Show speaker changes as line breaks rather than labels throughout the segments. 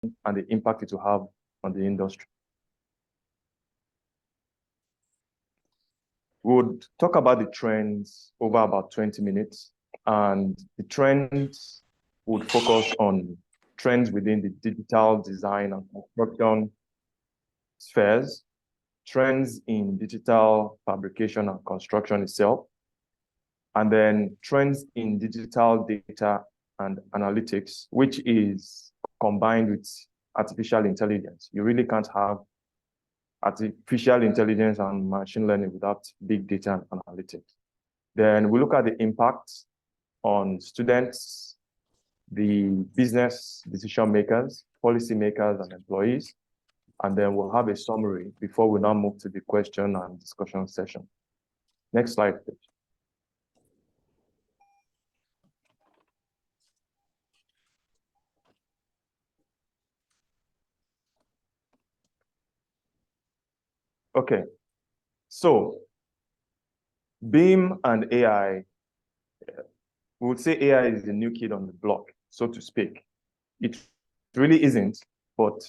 and the impact it will have on the industry. We would talk about the trends over about 20 minutes, and the trends would focus on trends within the digital design and construction spheres, trends in digital fabrication and construction itself, and then trends in digital data and analytics, which is combined with artificial intelligence. You really can't have artificial intelligence and machine learning without big data and analytics. Then we look at the impact on students, the business decision makers, policy makers, and employees. And then we'll have a summary before we now move to the question and discussion session. Next slide, please. Okay, so BIM and AI, we would say AI is the new kid on the block, so to speak. It really isn't, but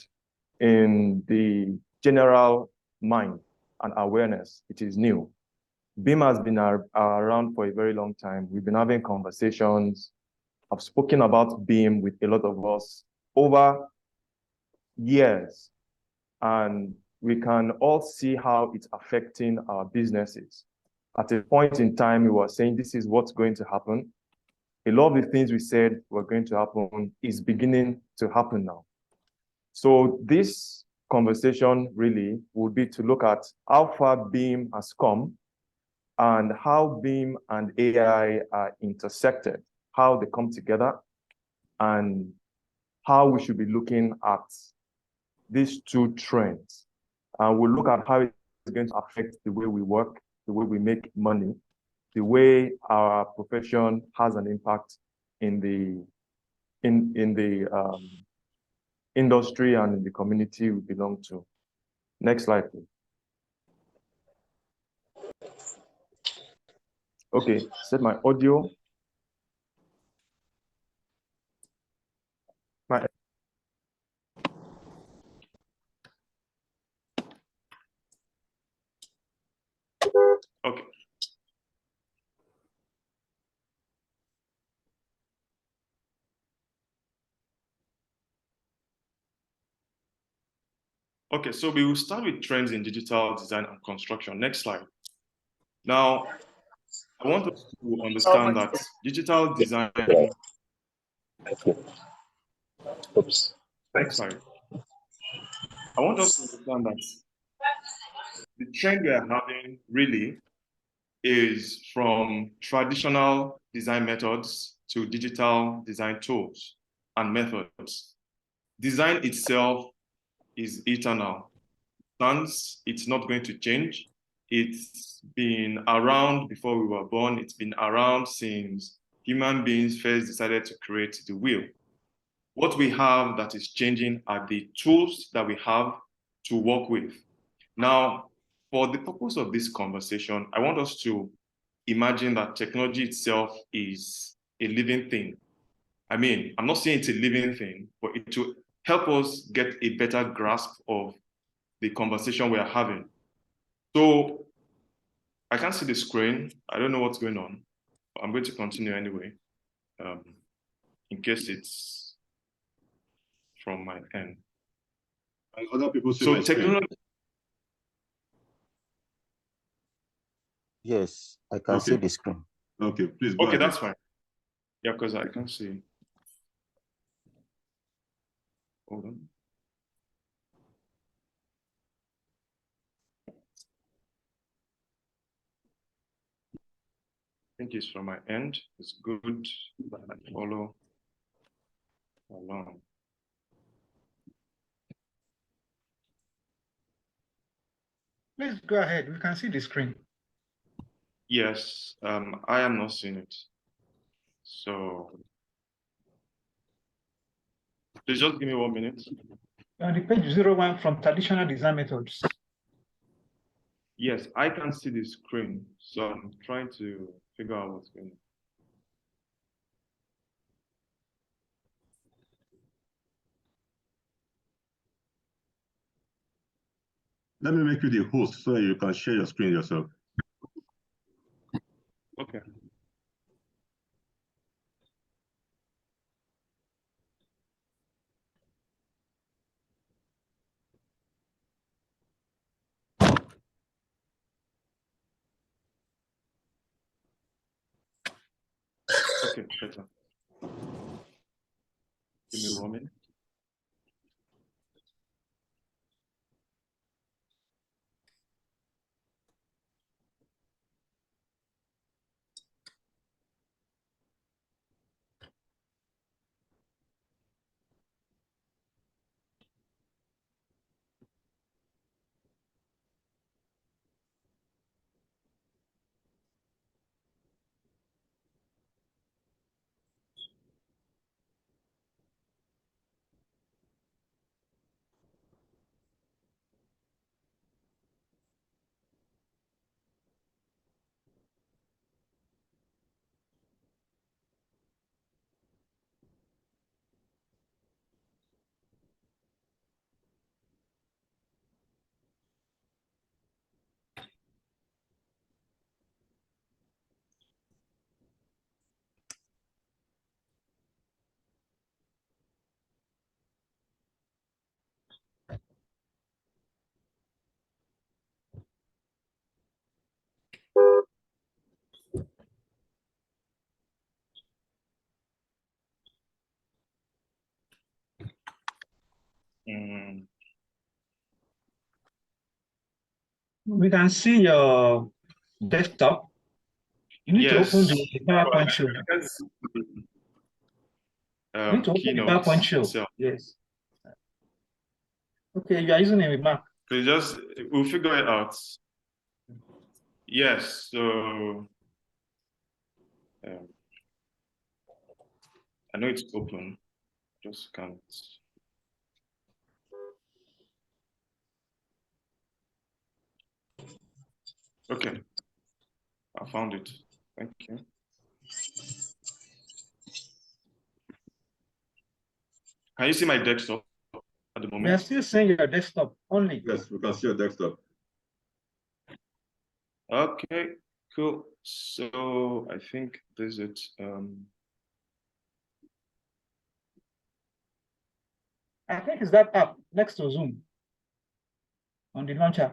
in the general mind and awareness, it is new. BIM has been around for a very long time. We've been having conversations. I've spoken about BIM with a lot of us over years, and we can all see how it's affecting our businesses. At a point in time, we were saying this is what's going to happen. A lot of the things we said were going to happen is beginning to happen now. So this conversation really would be to look at how far BIM has come and how BIM and AI are intersected, how they come together, and how we should be looking at these two trends. And we'll look at how it's going to affect the way we work, the way we make money, the way our profession has an impact in the industry and in the community we belong to. Next slide, please. Okay, set my audio. Okay. Okay, so we will start with trends in digital design and construction. Next slide. Now, I want us to understand that digital design.
Oops.
Sorry. I want us to understand that the trend we are having really is from traditional design methods to digital design tools and methods. Design itself is eternal. It's not going to change. It's been around before we were born. It's been around since human beings first decided to create the wheel. What we have that is changing are the tools that we have to work with. Now, for the purpose of this conversation, I want us to imagine that technology itself is a living thing. I mean, I'm not saying it's a living thing, but it will help us get a better grasp of the conversation we are having. So I can't see the screen. I don't know what's going on. I'm going to continue anyway, in case it's from my end.
And other people see
So
my
technology.
Yes, I can see the screen.
Okay, please go ahead.
That's fine. Yeah, because I can't see. Hold on. I think it's from my end. It's good that I follow along.
Please go ahead. We can see the screen.
Yes, I am not seeing it. So please just give me 1 minute.
On the page 01 from traditional design methods.
Yes, I can see the screen, so I'm trying to figure out what's going on.
Let me make you the host so you can share your screen yourself.
Okay. Okay, better. Give me 1 minute.
We can see your desktop. You need to open
Yes.
the PowerPoint show. You need to open the
Keynote
PowerPoint show.
itself.
Yes. Okay, you are using a Mac.
We'll figure it out. Yes, so I know it's open, just can't. Okay, I found it. Thank you. Can you see my desktop at the moment?
We are still seeing your desktop only.
Yes, we can see your desktop.
Okay, cool. So I think this is it.
I think it's that app next to Zoom on the launcher.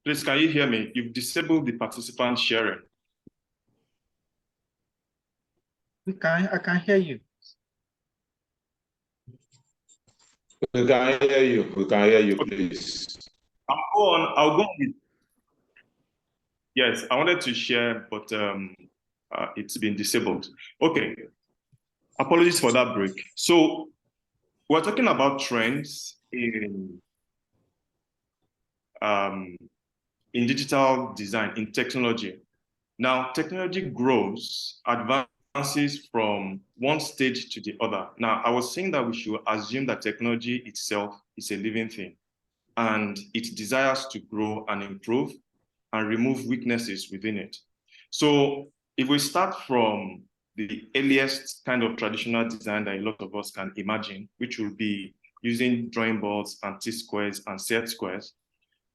Please, can you hear me? You've disabled the participant sharing.
I can hear you.
We can hear you. We can hear you, please.
I'll go on. Yes, I wanted to share, but it's been disabled. Okay. Apologies for that break. So we're talking about trends in digital design, in technology. Now, technology grows, advances from one stage to the other. Now, I was saying that we should assume that technology itself is a living thing, and it desires to grow and improve and remove weaknesses within it. So if we start from the earliest kind of traditional design that a lot of us can imagine, which will be using drawing boards and T-squares and set squares,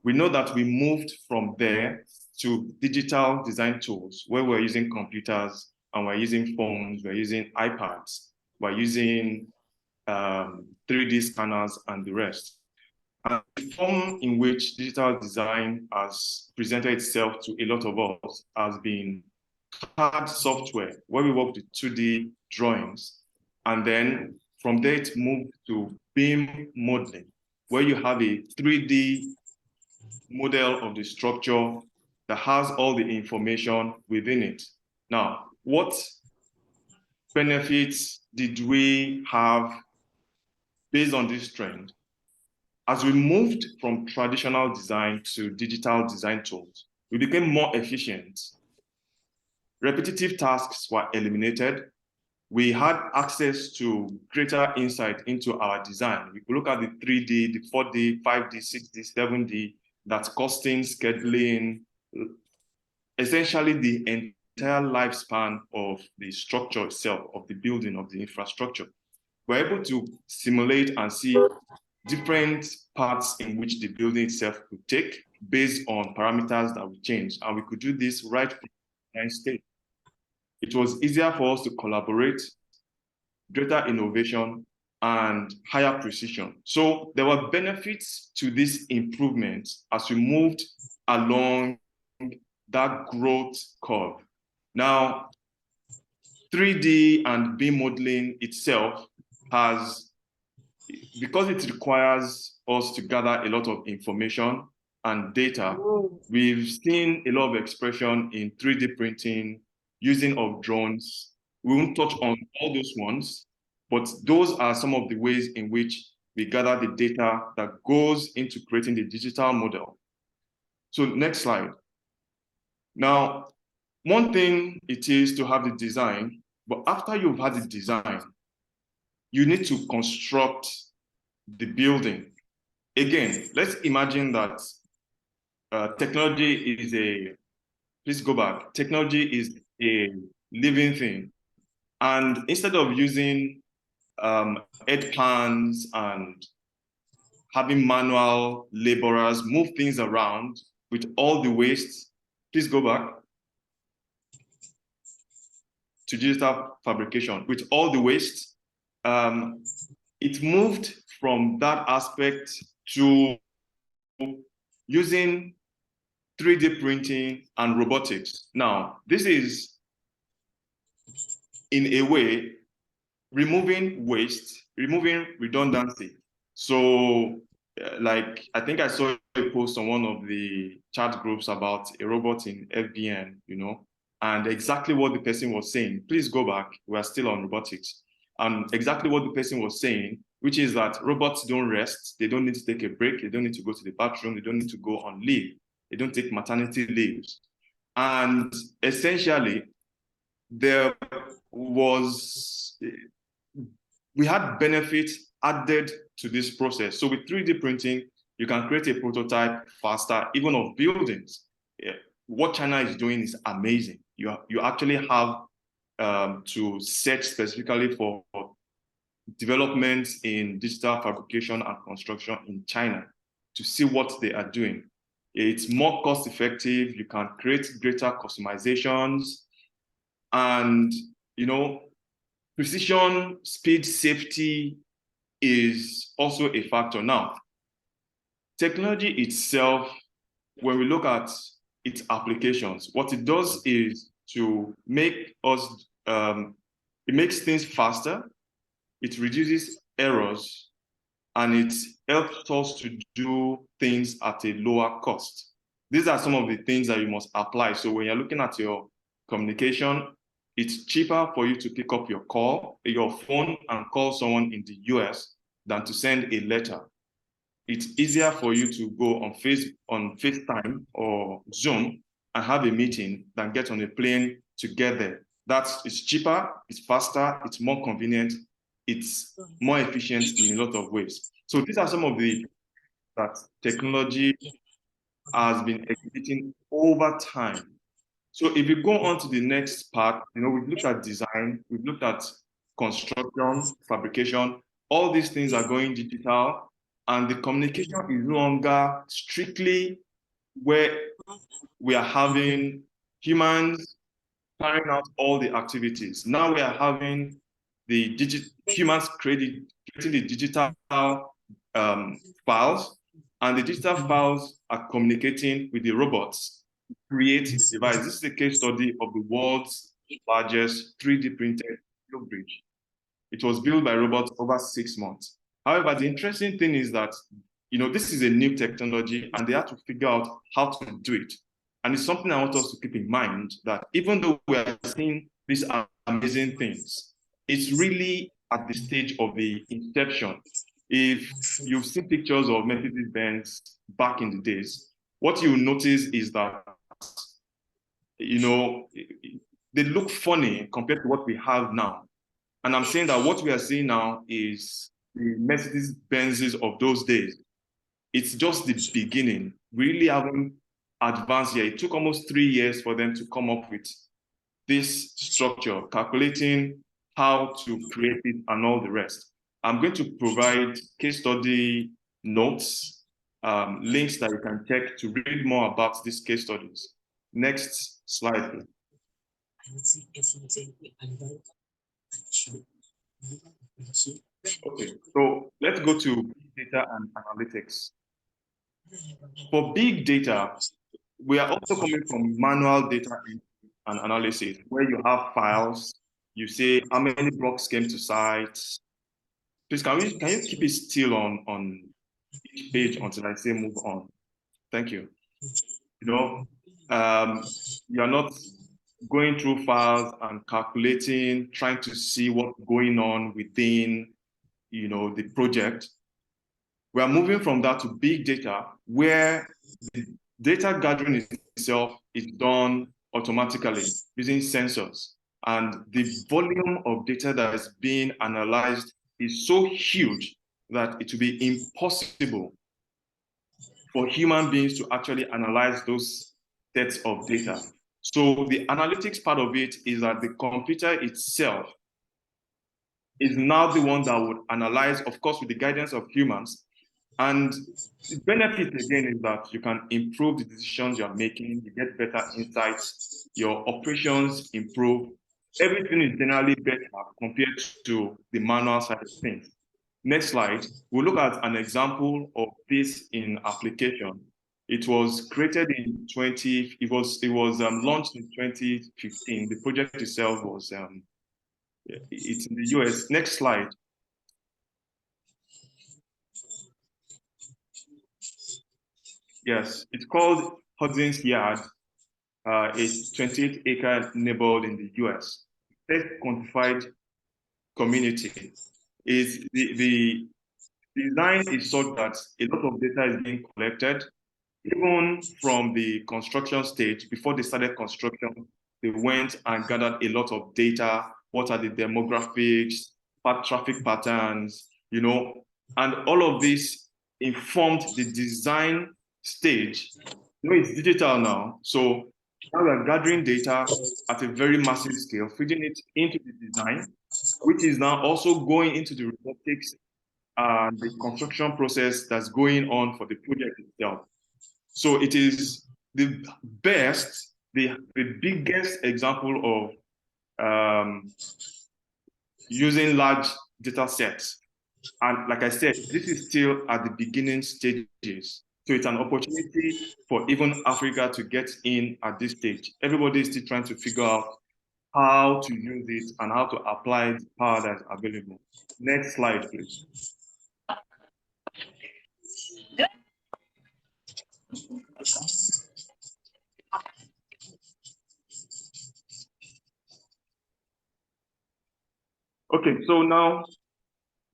we know that we moved from there to digital design tools where we're using computers and we're using phones, we're using iPads, we're using 3D scanners and the rest. And the form in which digital design has presented itself to a lot of us has been CAD software, where we work with 2D drawings. And then from there, it moved to BIM modeling, where you have a 3D model of the structure that has all the information within it. Now, what benefits did we have based on this trend? As we moved from traditional design to digital design tools, we became more efficient. Repetitive tasks were eliminated. We had access to greater insight into our design. We could look at the 3D, the 4D, 5D, 6D, 7D, that's costing, scheduling, essentially the entire lifespan of the structure itself, of the building, of the infrastructure. We're able to simulate and see different parts in which the building itself could take based on parameters that we change. And we could do this right from the design stage. It was easier for us to collaborate, greater innovation, and higher precision. So there were benefits to this improvement as we moved along that growth curve. Now, 3D and BIM modeling itself has, because it requires us to gather a lot of information and data, we've seen a lot of expression in 3D printing, using of drones. We won't touch on all those ones, but those are some of the ways in which we gather the data that goes into creating the digital model. So next slide. Now, one thing it is to have the design, but after you've had the design, you need to construct the building. Again, let's imagine that technology is a, please go back. Technology is a living thing. And instead of using earth plans and having manual laborers move things around with all the waste, please go back to digital fabrication. With all the waste, it moved from that aspect to using 3D printing and robotics. Now, this is, in a way, removing waste, removing redundancy. So, like, I think I saw a post on one of the chat groups about a robot in FBN, you know, and exactly what the person was saying. Please go back, we are still on robotics. And exactly what the person was saying, which is that robots don't rest, they don't need to take a break, they don't need to go to the bathroom, they don't need to go on leave, they don't take maternity leaves. And essentially, there was, we had benefits added to this process. So with 3D printing, you can create a prototype faster, even of buildings. What China is doing is amazing. You actually have to search specifically for developments in digital fabrication and construction in China to see what they are doing. It's more cost effective. You can create greater customizations, and you know, precision, speed, safety is also a factor. Now, technology itself, when we look at its applications, what it does is to make us, it makes things faster, it reduces errors, and it helps us to do things at a lower cost. These are some of the things that you must apply. So when you're looking at your communication, it's cheaper for you to pick up your phone and call someone in the US than to send a letter. It's easier for you to go on FaceTime or Zoom and have a meeting than get on a plane to get there. It's cheaper, it's faster, it's more convenient, it's more efficient in a lot of ways. So these are some of the that technology has been exhibiting over time. So if you go on to the next part, you know, we've looked at design, we've looked at construction, fabrication, all these things are going digital, and the communication is no longer strictly where we are having humans carrying out all the activities. Now we are having the humans creating the digital files, and the digital files are communicating with the robots to create the device. This is a case study of the world's largest 3D printed bridge. It was built by robots over 6 months. However, the interesting thing is that, this is a new technology and they have to figure out how to do it. And it's something I want us to keep in mind, that even though we are seeing these amazing things, it's really at the stage of the inception. If you've seen pictures of Mercedes-Benz back in the days, what you'll notice is that, they look funny compared to what we have now. And I'm saying that what we are seeing now is the Mercedes-Benzes of those days. It's just the beginning. We really haven't advanced yet. It took almost 3 years for them to come up with this structure, calculating how to create it and all the rest. I'm going to provide case study notes, links that you can check to read more about these case studies. Next slide, please. Okay, so let's go to big data and analytics. For big data, we are also coming from manual data and analysis, where you have files, you say how many blocks came to site. Please, can you keep it still on each page until I say move on? Thank you. You're not going through files and calculating, trying to see what's going on within, the project. We are moving from that to big data, where the data gathering itself is done automatically using sensors. And the volume of data that is being analyzed is so huge that it will be impossible for human beings to actually analyze those sets of data. So the analytics part of it is that the computer itself is now the one that would analyze, of course, with the guidance of humans. And the benefit, again, is that you can improve the decisions you're making, you get better insights, your operations improve. Everything is generally better compared to the manual side of things. Next slide, we'll look at an example of this in application. It was created in launched in 2015. The project itself was, it's in the US. Next slide. Yes, it's called Hudson's Yard. It's 28-acre neighborhood in the US. First quantified community. Is the design is such that a lot of data is being collected, even from the construction stage. Before they started construction, they went and gathered a lot of data. What are the demographics, traffic patterns, and all of this informed the design stage. It's digital now, so now we are gathering data at a very massive scale, feeding it into the design, which is now also going into the robotics and the construction process that's going on for the project itself. So it is the best, the biggest example of using large data sets. And like I said, this is still at the beginning stages. So it's an opportunity for even Africa to get in at this stage. Everybody is still trying to figure out how to use it and how to apply the power that's available. Next slide, please. Okay, so now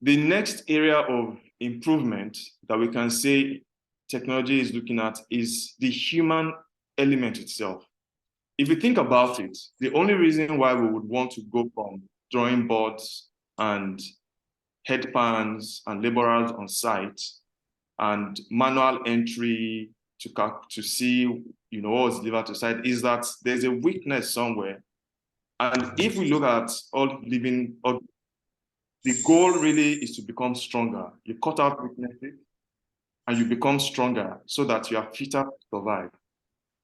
the next area of improvement that we can say technology is looking at is the human element itself. If you think about it, the only reason why we would want to go from drawing boards and headpans and laborers on site and manual entry to see what was delivered to site is that there's a weakness somewhere. And if we look at the goal really is to become stronger. You cut out weaknesses and you become stronger so that you are fitter to survive.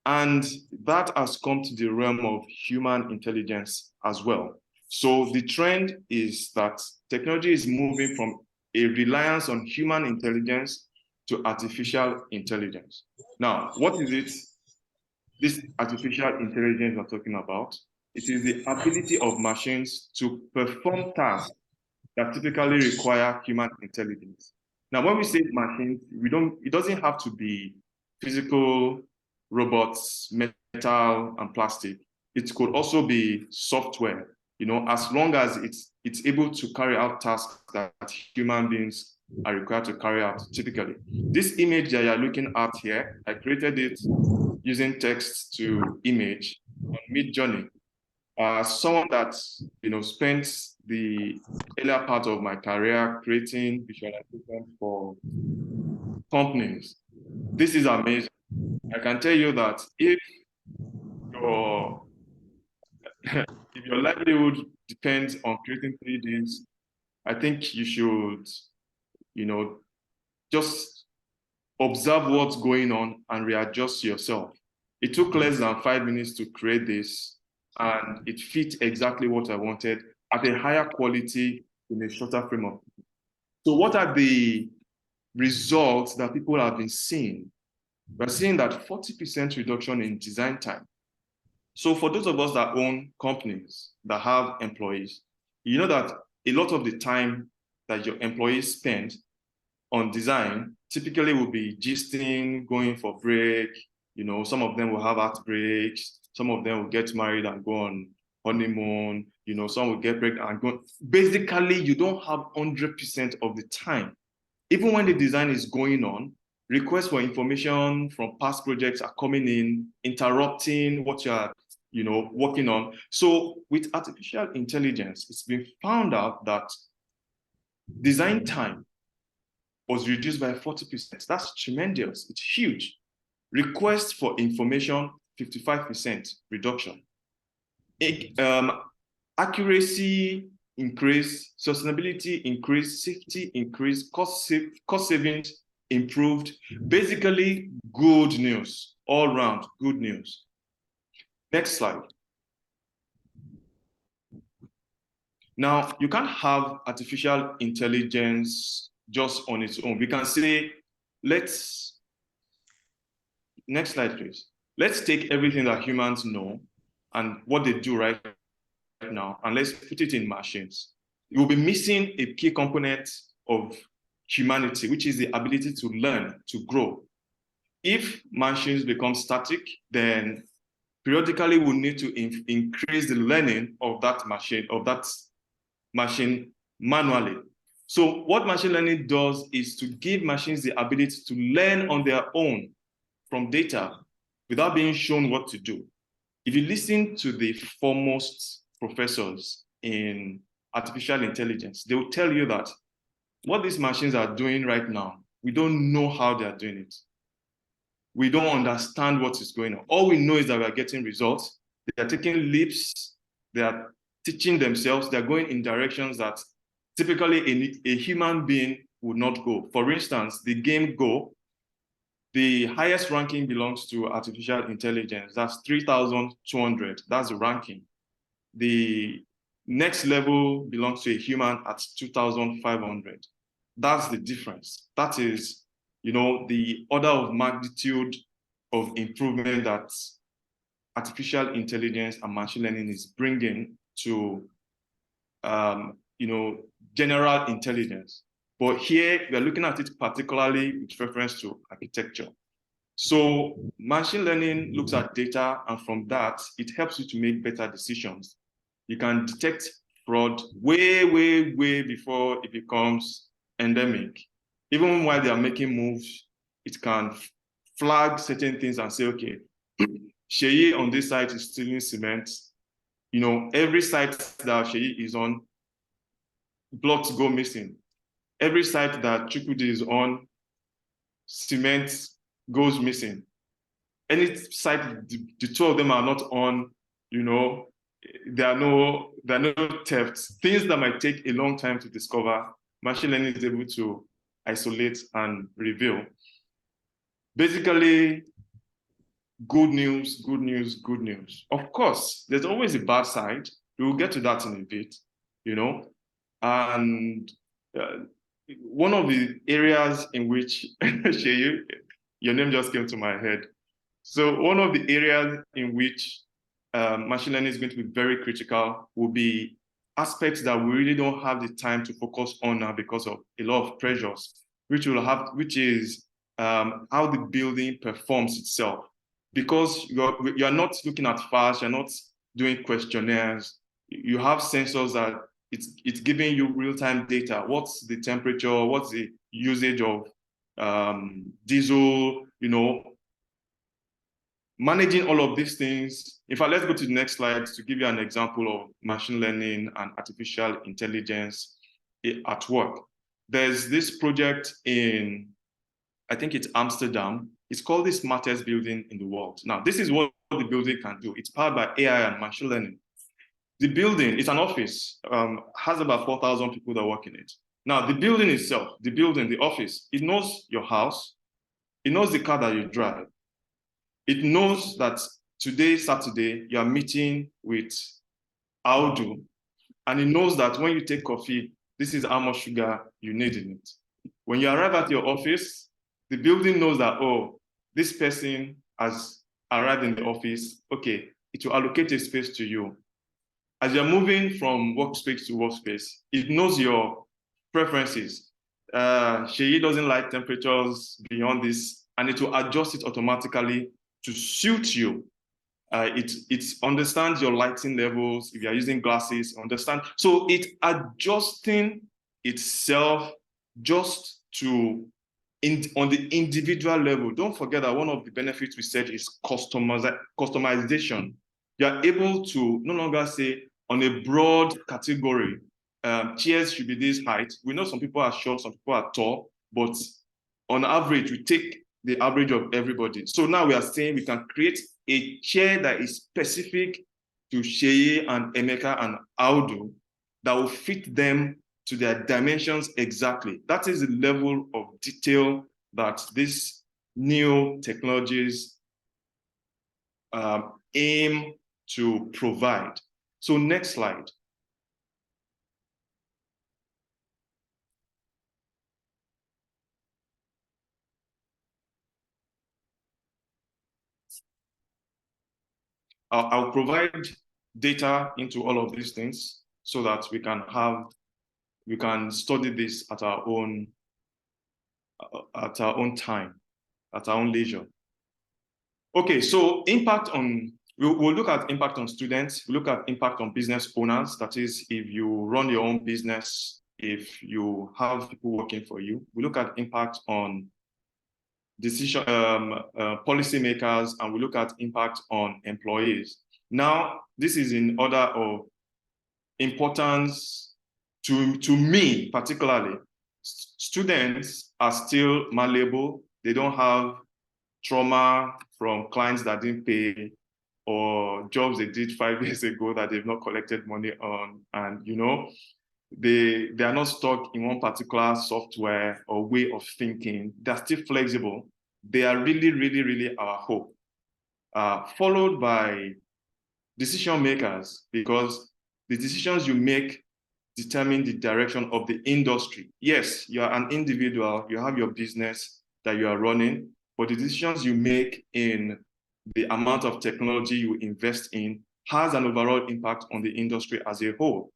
And that has come to the realm of human intelligence as well. So the trend is that technology is moving from a reliance on human intelligence to artificial intelligence. Now, what is it? This artificial intelligence we're talking about, it is the ability of machines to perform tasks that typically require human intelligence. Now, when we say machines, it doesn't have to be physical robots, metal, and plastic. It could also be software, as long as it's able to carry out tasks that human beings are required to carry out typically. This image that you're looking at here, I created it using text to image on Midjourney. Someone that spent the earlier part of my career creating visualization for companies. This is amazing. I can tell you that if your livelihood depends on creating 3Ds, I think you should, just observe what's going on and readjust yourself. It took less than 5 minutes to create this, and it fit exactly what I wanted at a higher quality in a shorter frame of time. So what are the results that people have been seeing? We're seeing that 40% reduction in design time. So for those of us that own companies that have employees, you know that a lot of the time that your employees spend on design typically will be gisting, going for break. Some of them will have heartbreaks. Some of them will get married and go on honeymoon. Some will get pregnant and go. Basically, you don't have 100% of the time. Even when the design is going on, requests for information from past projects are coming in, interrupting what you are, working on. So with artificial intelligence, it's been found out that design time was reduced by 40%. That's tremendous. It's huge. Requests for information, 55% reduction. Accuracy increased, sustainability increased, safety increased, cost savings improved. Basically, good news, all round good news. Next slide. Now, you can't have artificial intelligence just on its own. We can say, next slide, please. Let's take everything that humans know and what they do right now, and let's put it in machines. You will be missing a key component of humanity, which is the ability to learn, to grow. If machines become static, then periodically we'll need to increase the learning of that machine manually. So what machine learning does is to give machines the ability to learn on their own from data without being shown what to do. If you listen to the foremost professors in artificial intelligence, they will tell you that what these machines are doing right now, we don't know how they are doing it. We don't understand what is going on. All we know is that we are getting results. They are taking leaps. They are teaching themselves. They are going in directions that typically a human being would not go. For instance, the game Go, the highest ranking belongs to artificial intelligence. That's 3,200. That's the ranking. The next level belongs to a human at 2,500. That's the difference. That is, the order of magnitude of improvement that artificial intelligence and machine learning is bringing to, general intelligence. But here we are looking at it particularly with reference to architecture. So machine learning looks at data, and from that, it helps you to make better decisions. You can detect fraud way, way, way before it becomes endemic. Even while they are making moves, it can flag certain things and say, okay, Sheyi on this site is stealing cement. Every site that Sheyi is on, blocks go missing. Every site that Chukwudi is on, cement goes missing. Any site the two of them are not on, there are no thefts. Things that might take a long time to discover, machine learning is able to isolate and reveal. Basically, good news, good news, good news. Of course, there's always a bad side. We will get to that in a bit, you know. And one of the areas in which, Sheyi, your name just came to my head. So one of the areas in which machine learning is going to be very critical will be aspects that we really don't have the time to focus on now because of a lot of pressures, which is how the building performs itself. Because you're not looking at files, you're not doing questionnaires, you have sensors that it's giving you real-time data. What's the temperature? What's the usage of diesel? You know, managing all of these things. In fact, let's go to the next slide to give you an example of machine learning and artificial intelligence at work. There's this project in, I think it's Amsterdam. It's called the smartest building in the world. Now, this is what the building can do. It's powered by AI and machine learning. The building, it's an office, has about 4,000 people that work in it. Now, the building itself, the office, it knows your house, it knows the car that you drive. It knows that today, Saturday, you are meeting with Audu, and it knows that when you take coffee, this is how much sugar you need in it. When you arrive at your office, the building knows that, oh, this person has arrived in the office. Okay, it will allocate a space to you. As you're moving from workspace to workspace, it knows your preferences. Sheyi doesn't like temperatures beyond this, and it will adjust it automatically to suit you. It understands your lighting levels. If you're using glasses, understand. So it's adjusting itself just to on the individual level. Don't forget that one of the benefits we said is customization. You're able to no longer say on a broad category, chairs should be this height. We know some people are short, some people are tall, but on average, we take the average of everybody. So now we are saying we can create a chair that is specific to Sheyi and Emeka and Audu that will fit them to their dimensions exactly. That is the level of detail that these new technologies aim to provide. So next slide. I'll provide data into all of these things so that we can study this at our own time, at our own leisure. Okay, so we'll look at impact on students, we'll look at impact on business owners. That is, if you run your own business, if you have people working for you. We look at impact on decision policymakers, and we look at impact on employees. Now, this is in order of importance to me particularly. Students are still malleable. They don't have trauma from clients that didn't pay or jobs they did 5 years ago that they've not collected money on, and you know, they are not stuck in one particular software or way of thinking. They're still flexible. They are really, really, really our hope. Followed by decision makers, because the decisions you make determine the direction of the industry. Yes, you are an individual, you have your business that you are running, but the decisions you make in the amount of technology you invest in has an overall impact on the industry as a whole.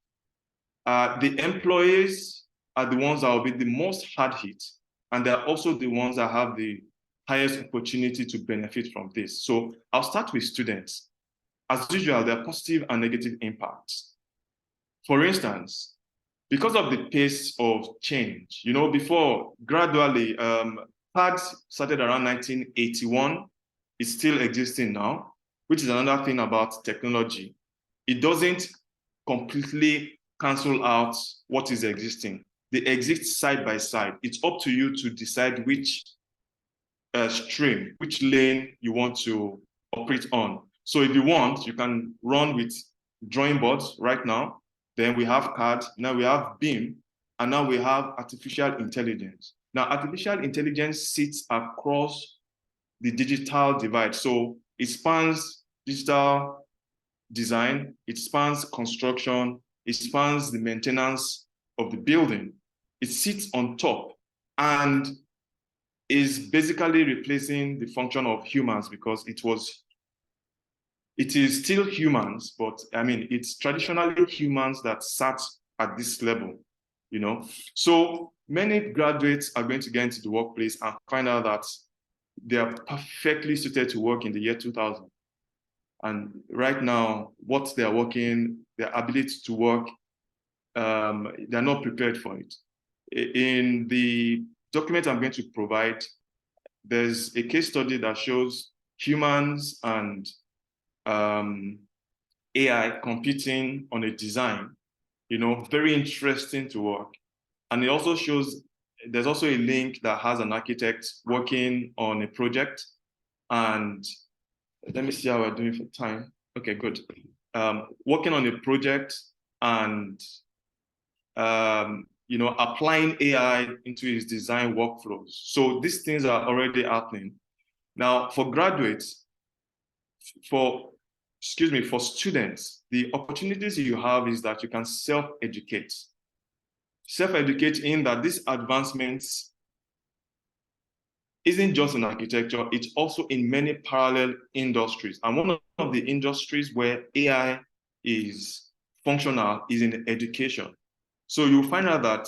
The employees are the ones that will be the most hard hit, and they're also the ones that have the highest opportunity to benefit from this. So I'll start with students. As usual, there are positive and negative impacts. For instance, because of the pace of change, you know, before gradually, PADS started around 1981. It's still existing now, which is another thing about technology. It doesn't completely cancel out what is existing. They exist side by side. It's up to you to decide which stream, which lane you want to operate on. So if you want, you can run with drawing boards right now. Then we have CAD, now we have BIM, and now we have artificial intelligence. Now, artificial intelligence sits across the digital divide. So It spans digital design, it spans construction, it spans the maintenance of the building. It sits on top and is basically replacing the function of humans because it is still humans, but I mean, it's traditionally humans that sat at this level, you know? So many graduates are going to get into the workplace and find out that they are perfectly suited to work in the year 2000. And right now, what they are working, their ability to work, they're not prepared for it. In the document I'm going to provide, there's a case study that shows humans and AI competing on a design, you know, very interesting to work. And it also shows, there's also a link that has an architect working on a project. And let me see how we're doing for time. Okay, good. Working on a project and, you know, applying AI into his design workflows. So these things are already happening. Now, for graduates, for students, the opportunities you have is that you can self-educate. Self-educate in that these advancements isn't just in architecture, it's also in many parallel industries. And one of the industries where AI is functional is in education. So you'll find out that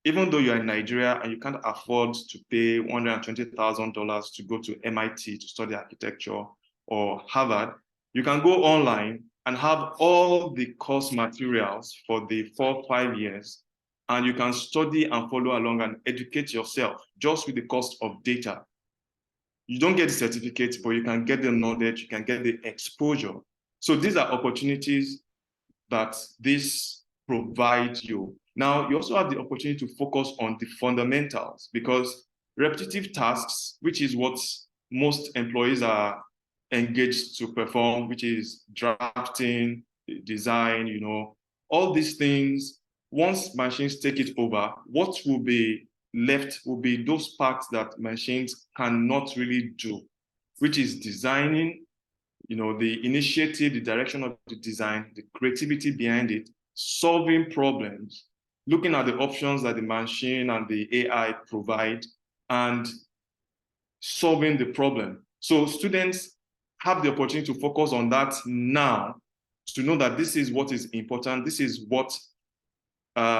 even though you're in Nigeria and you can't afford to pay $120,000 to go to MIT to study architecture or Harvard, you can go online and have all the course materials for the 4 or 5 years, and you can study and follow along and educate yourself just with the cost of data. You don't get the certificate, but you can get the knowledge, you can get the exposure. So these are opportunities that this provides you. Now, you also have the opportunity to focus on the fundamentals because repetitive tasks, which is what most employees are engaged to perform, which is drafting, design, you know, all these things, once machines take it over, what will be left will be those parts that machines cannot really do, which is designing, you know, the initiative, the direction of the design, the creativity behind it, solving problems, looking at the options that the machine and the AI provide, and solving the problem. So students have the opportunity to focus on that now, to know that this is what is important, this is what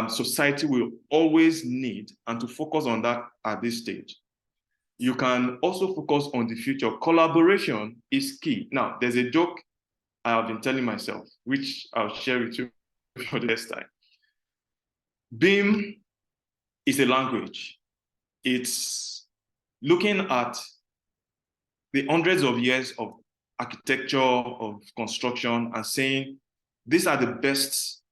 society will always need, and to focus on that at this stage. You can also focus on the future. Collaboration is key. Now, there's a joke I have been telling myself, which I'll share with you for the next time. BIM is a language. It's looking at the hundreds of years of architecture, of construction, and saying, these are the best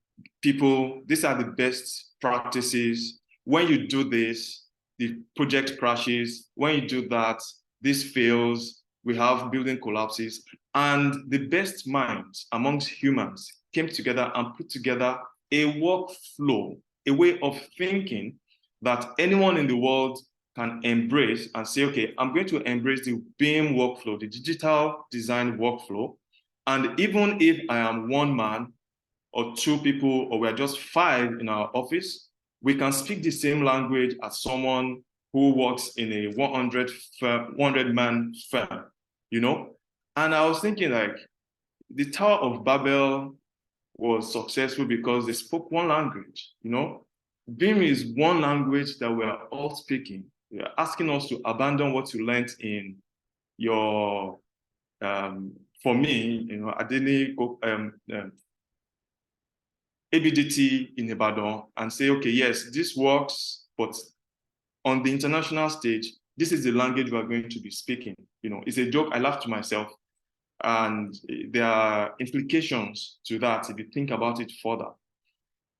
people, these are the best practices. When you do this, the project crashes. When you do that, this fails. We have building collapses. And the best minds amongst humans came together and put together a workflow, a way of thinking that anyone in the world can embrace and say, okay, I'm going to embrace the BIM workflow, the digital design workflow. And even if I am one man or 2 people, or we're just 5 in our office, we can speak the same language as someone who works in a 100-man firm, you know? And I was thinking, like, the Tower of Babel was successful because they spoke one language, you know? BIM is one language that we're all speaking. You're asking us to abandon what you learned in your, for me, you know, Adeni, ABDT in Ibadan, and say, okay, yes, this works, but on the international stage, this is the language we are going to be speaking. You know, it's a joke. I laugh to myself. And there are implications to that if you think about it further.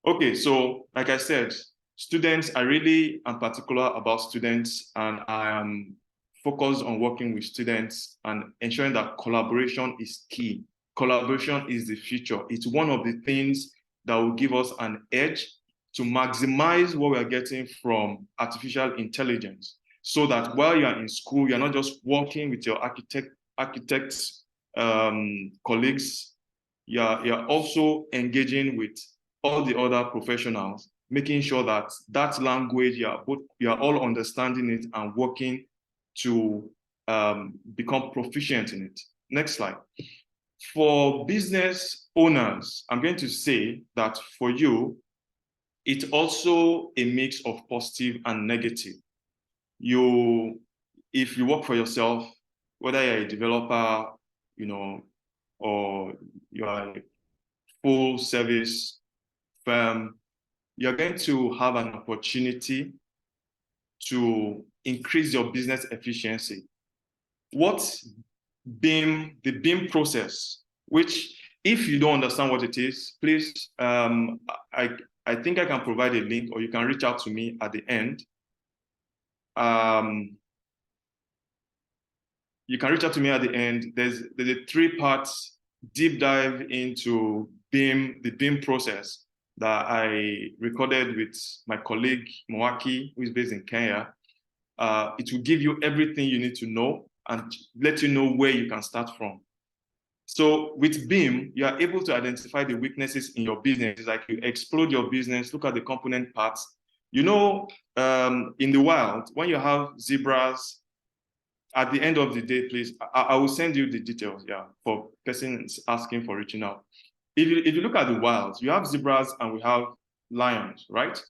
Okay, so like I said, students, I really am particular about students, and I am focused on working with students and ensuring that collaboration is key. Collaboration is the future. It's one of the things that will give us an edge to maximize what we're getting from artificial intelligence, so that while you're in school, you're not just working with your architects, colleagues, you're also engaging with all the other professionals, making sure that that language, you're all understanding it and working to become proficient in it. Next slide. For business owners, I'm going to say that for you, it's also a mix of positive and negative. If you work for yourself, whether you're a developer, or you are a full service firm, you're going to have an opportunity to increase your business efficiency. What's BIM, the BIM process, which if you don't understand what it is, please, I think I can provide a link, or you can reach out to me at the end. You can reach out to me at the end. There's a 3-part deep dive into BIM, the BIM process that I recorded with my colleague Mwaki, who is based in Kenya. It will give you everything you need to know and let you know where you can start from. So with BIM, you are able to identify the weaknesses in your business. It's like you explode your business, look at the component parts. In the wild, when you have zebras, at the end of the day, please, I will send you the details, for persons asking for reaching out. If you look at the wild, you have zebras and we have lions, right?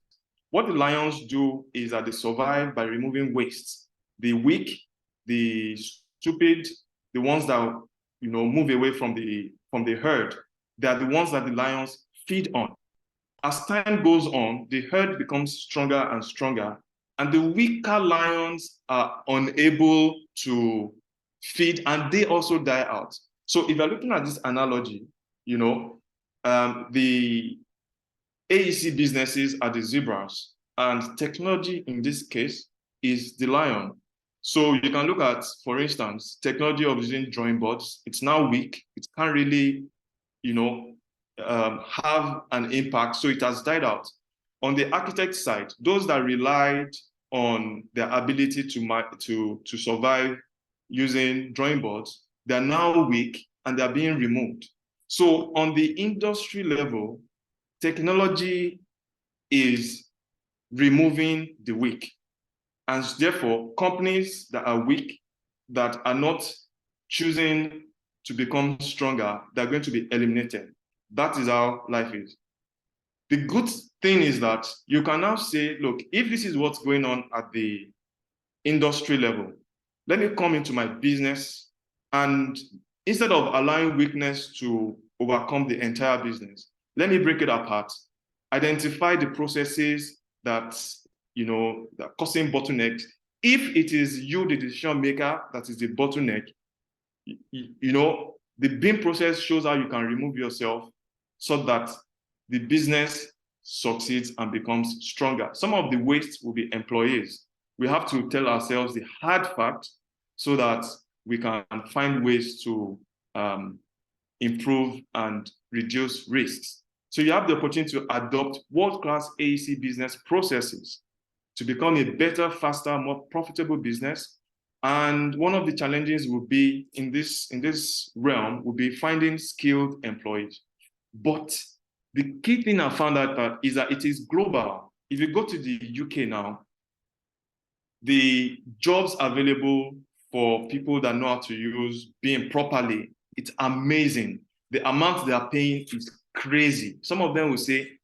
What the lions do is that they survive by removing waste. The weak, the stupid, the ones that move away from the herd, they are the ones that the lions feed on. As time goes on, the herd becomes stronger and stronger, and the weaker lions are unable to feed, and they also die out. So if you're looking at this analogy, the AEC businesses are the zebras, and technology in this case is the lion. So you can look at, for instance, technology of using drawing boards. It's now weak. It can't really, have an impact. So it has died out. On the architect side, those that relied on their ability to survive using drawing boards, they're now weak and they're being removed. So on the industry level, technology is removing the weak. And therefore, companies that are weak, that are not choosing to become stronger, they're going to be eliminated. That is how life is. The good thing is that you can now say, look, if this is what's going on at the industry level, let me come into my business, and instead of allowing weakness to overcome the entire business, let me break it apart, identify the processes that that are causing bottlenecks. If it is you, the decision maker, that is the bottleneck, the BIM process shows how you can remove yourself so that the business succeeds and becomes stronger. Some of the waste will be employees. We have to tell ourselves the hard fact so that we can find ways to improve and reduce risks. So you have the opportunity to adopt world-class AEC business processes to become a better, faster, more profitable business. And one of the challenges will be in this realm will be finding skilled employees. But the key thing I found out is that it is global. If you go to the UK now, the jobs available for people that know how to use BIM properly, it's amazing. The amount they are paying is crazy. Some of them will say,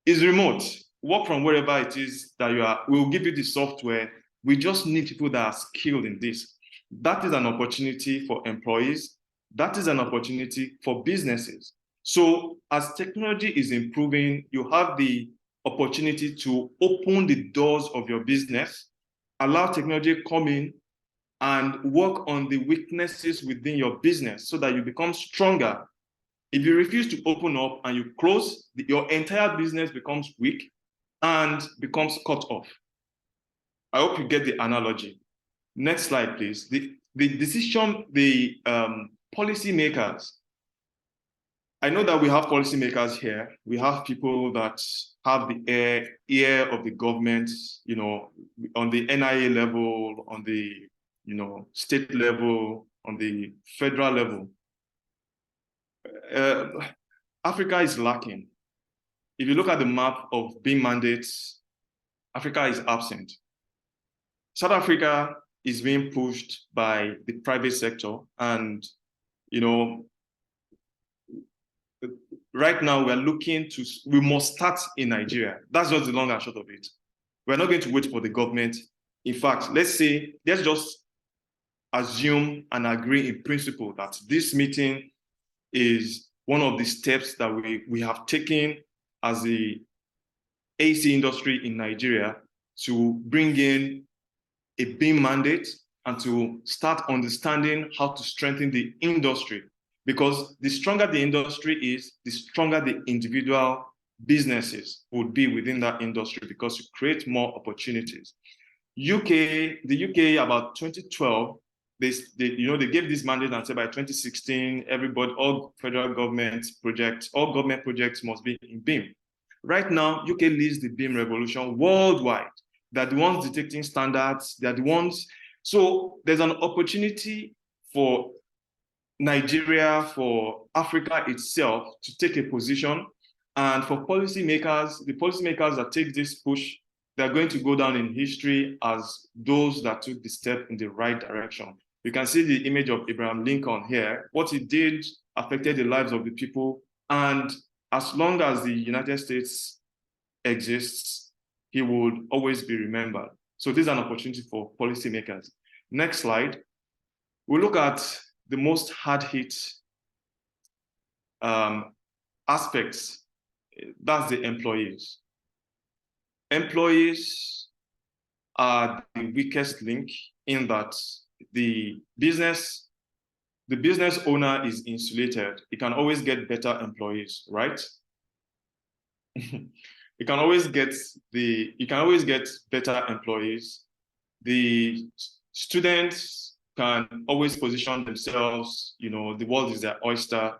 it's remote. Work from wherever it is that you are. We'll give you the software. We just need people that are skilled in this. That is an opportunity for employees. That is an opportunity for businesses. So as technology is improving, you have the opportunity to open the doors of your business, allow technology to come in and work on the weaknesses within your business so that you become stronger. If you refuse to open up and you close, your entire business becomes weak and becomes cut off. I hope you get the analogy. Next slide, please. The policy makers. I know that we have policymakers here. We have people that have the ear of the government, on the NIA level, on the state level, on the federal level, Africa is lacking. If you look at the map of BIM mandates, Africa is absent. South Africa is being pushed by the private sector, and right now we must start in Nigeria. That's just the long and short of it. We're not going to wait for the government. In fact, let's just assume and agree in principle that this meeting is one of the steps that we have taken as the AC industry in Nigeria to bring in a BIM mandate and to start understanding how to strengthen the industry. Because the stronger the industry is, the stronger the individual businesses would be within that industry, because you create more opportunities. The UK, about 2012, they gave this mandate and said by 2016, all government projects must be in BIM. Right now, UK leads the BIM revolution worldwide. They're the ones detecting standards. They're the ones. So there's an opportunity for Nigeria, for Africa itself to take a position. And for policymakers, the policymakers that take this push, they're going to go down in history as those that took the step in the right direction. You can see the image of Abraham Lincoln here. What he did affected the lives of the people. And as long as the United States exists, he would always be remembered. So this is an opportunity for policymakers. Next slide. We'll look at the most hard-hit aspects. That's the employees. Employees are the weakest link in that the business owner is insulated. He can always get better employees, right? You can always get better employees. The students can always position themselves, the world is their oyster.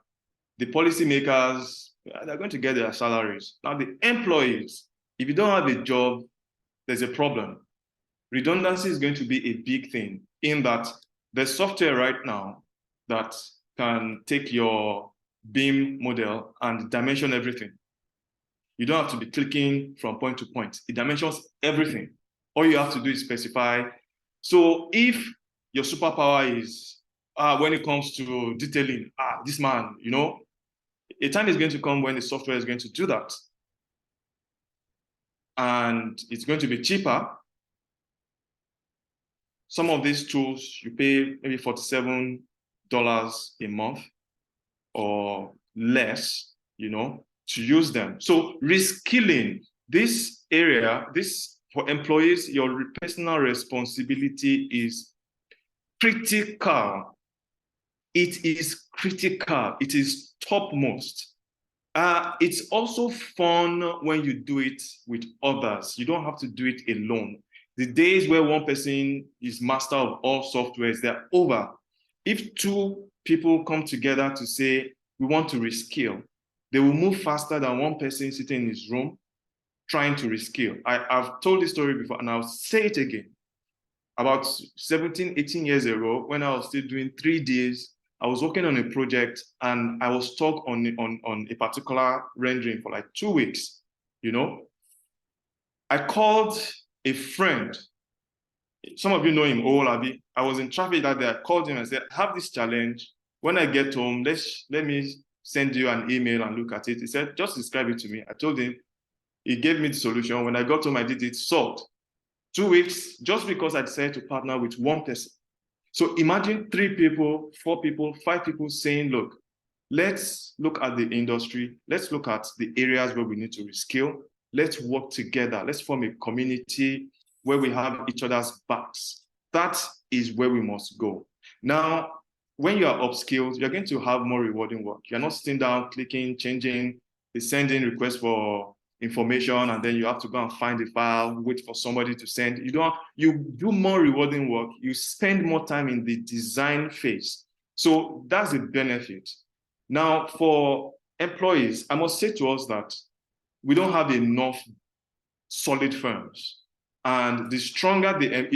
The policymakers, they're going to get their salaries. Now the employees, if you don't have a job, there's a problem. Redundancy is going to be a big thing, in that there's software right now that can take your BIM model and dimension everything. You don't have to be clicking from point to point. It dimensions everything. All you have to do is specify. So if your superpower is, when it comes to detailing, this man, a time is going to come when the software is going to do that. And it's going to be cheaper. Some of these tools, you pay maybe $47 a month or less, to use them. So reskilling this area, for employees, your personal responsibility is critical. It is critical. It is topmost. It's also fun when you do it with others. You don't have to do it alone. The days where one person is master of all softwares, they're over. If two people come together to say, we want to reskill, they will move faster than one person sitting in his room trying to reskill. I've told this story before, and I'll say it again. About 17, 18 years ago, when I was still doing 3Ds, I was working on a project and I was stuck on a particular rendering for like 2 weeks, I called a friend. Some of you know him, Olabi. I was in traffic that day. I called him and said, I have this challenge. When I get home, let me send you an email and look at it. He said, just describe it to me. I told him, he gave me the solution. When I got home, I did it, solved. 2 weeks, just because I decided to partner with one person. So imagine 3 people, 4 people, 5 people saying, look, let's look at the industry. Let's look at the areas where we need to reskill. Let's work together. Let's form a community where we have each other's backs. That is where we must go. Now, when you are upskilled, you're going to have more rewarding work. You're not sitting down, clicking, changing, sending requests for information, and then you have to go and find a file, wait for somebody to send. You do more rewarding work. You spend more time in the design phase. So that's a benefit. Now, for employees, I must say to us that we don't have enough solid firms. And the stronger it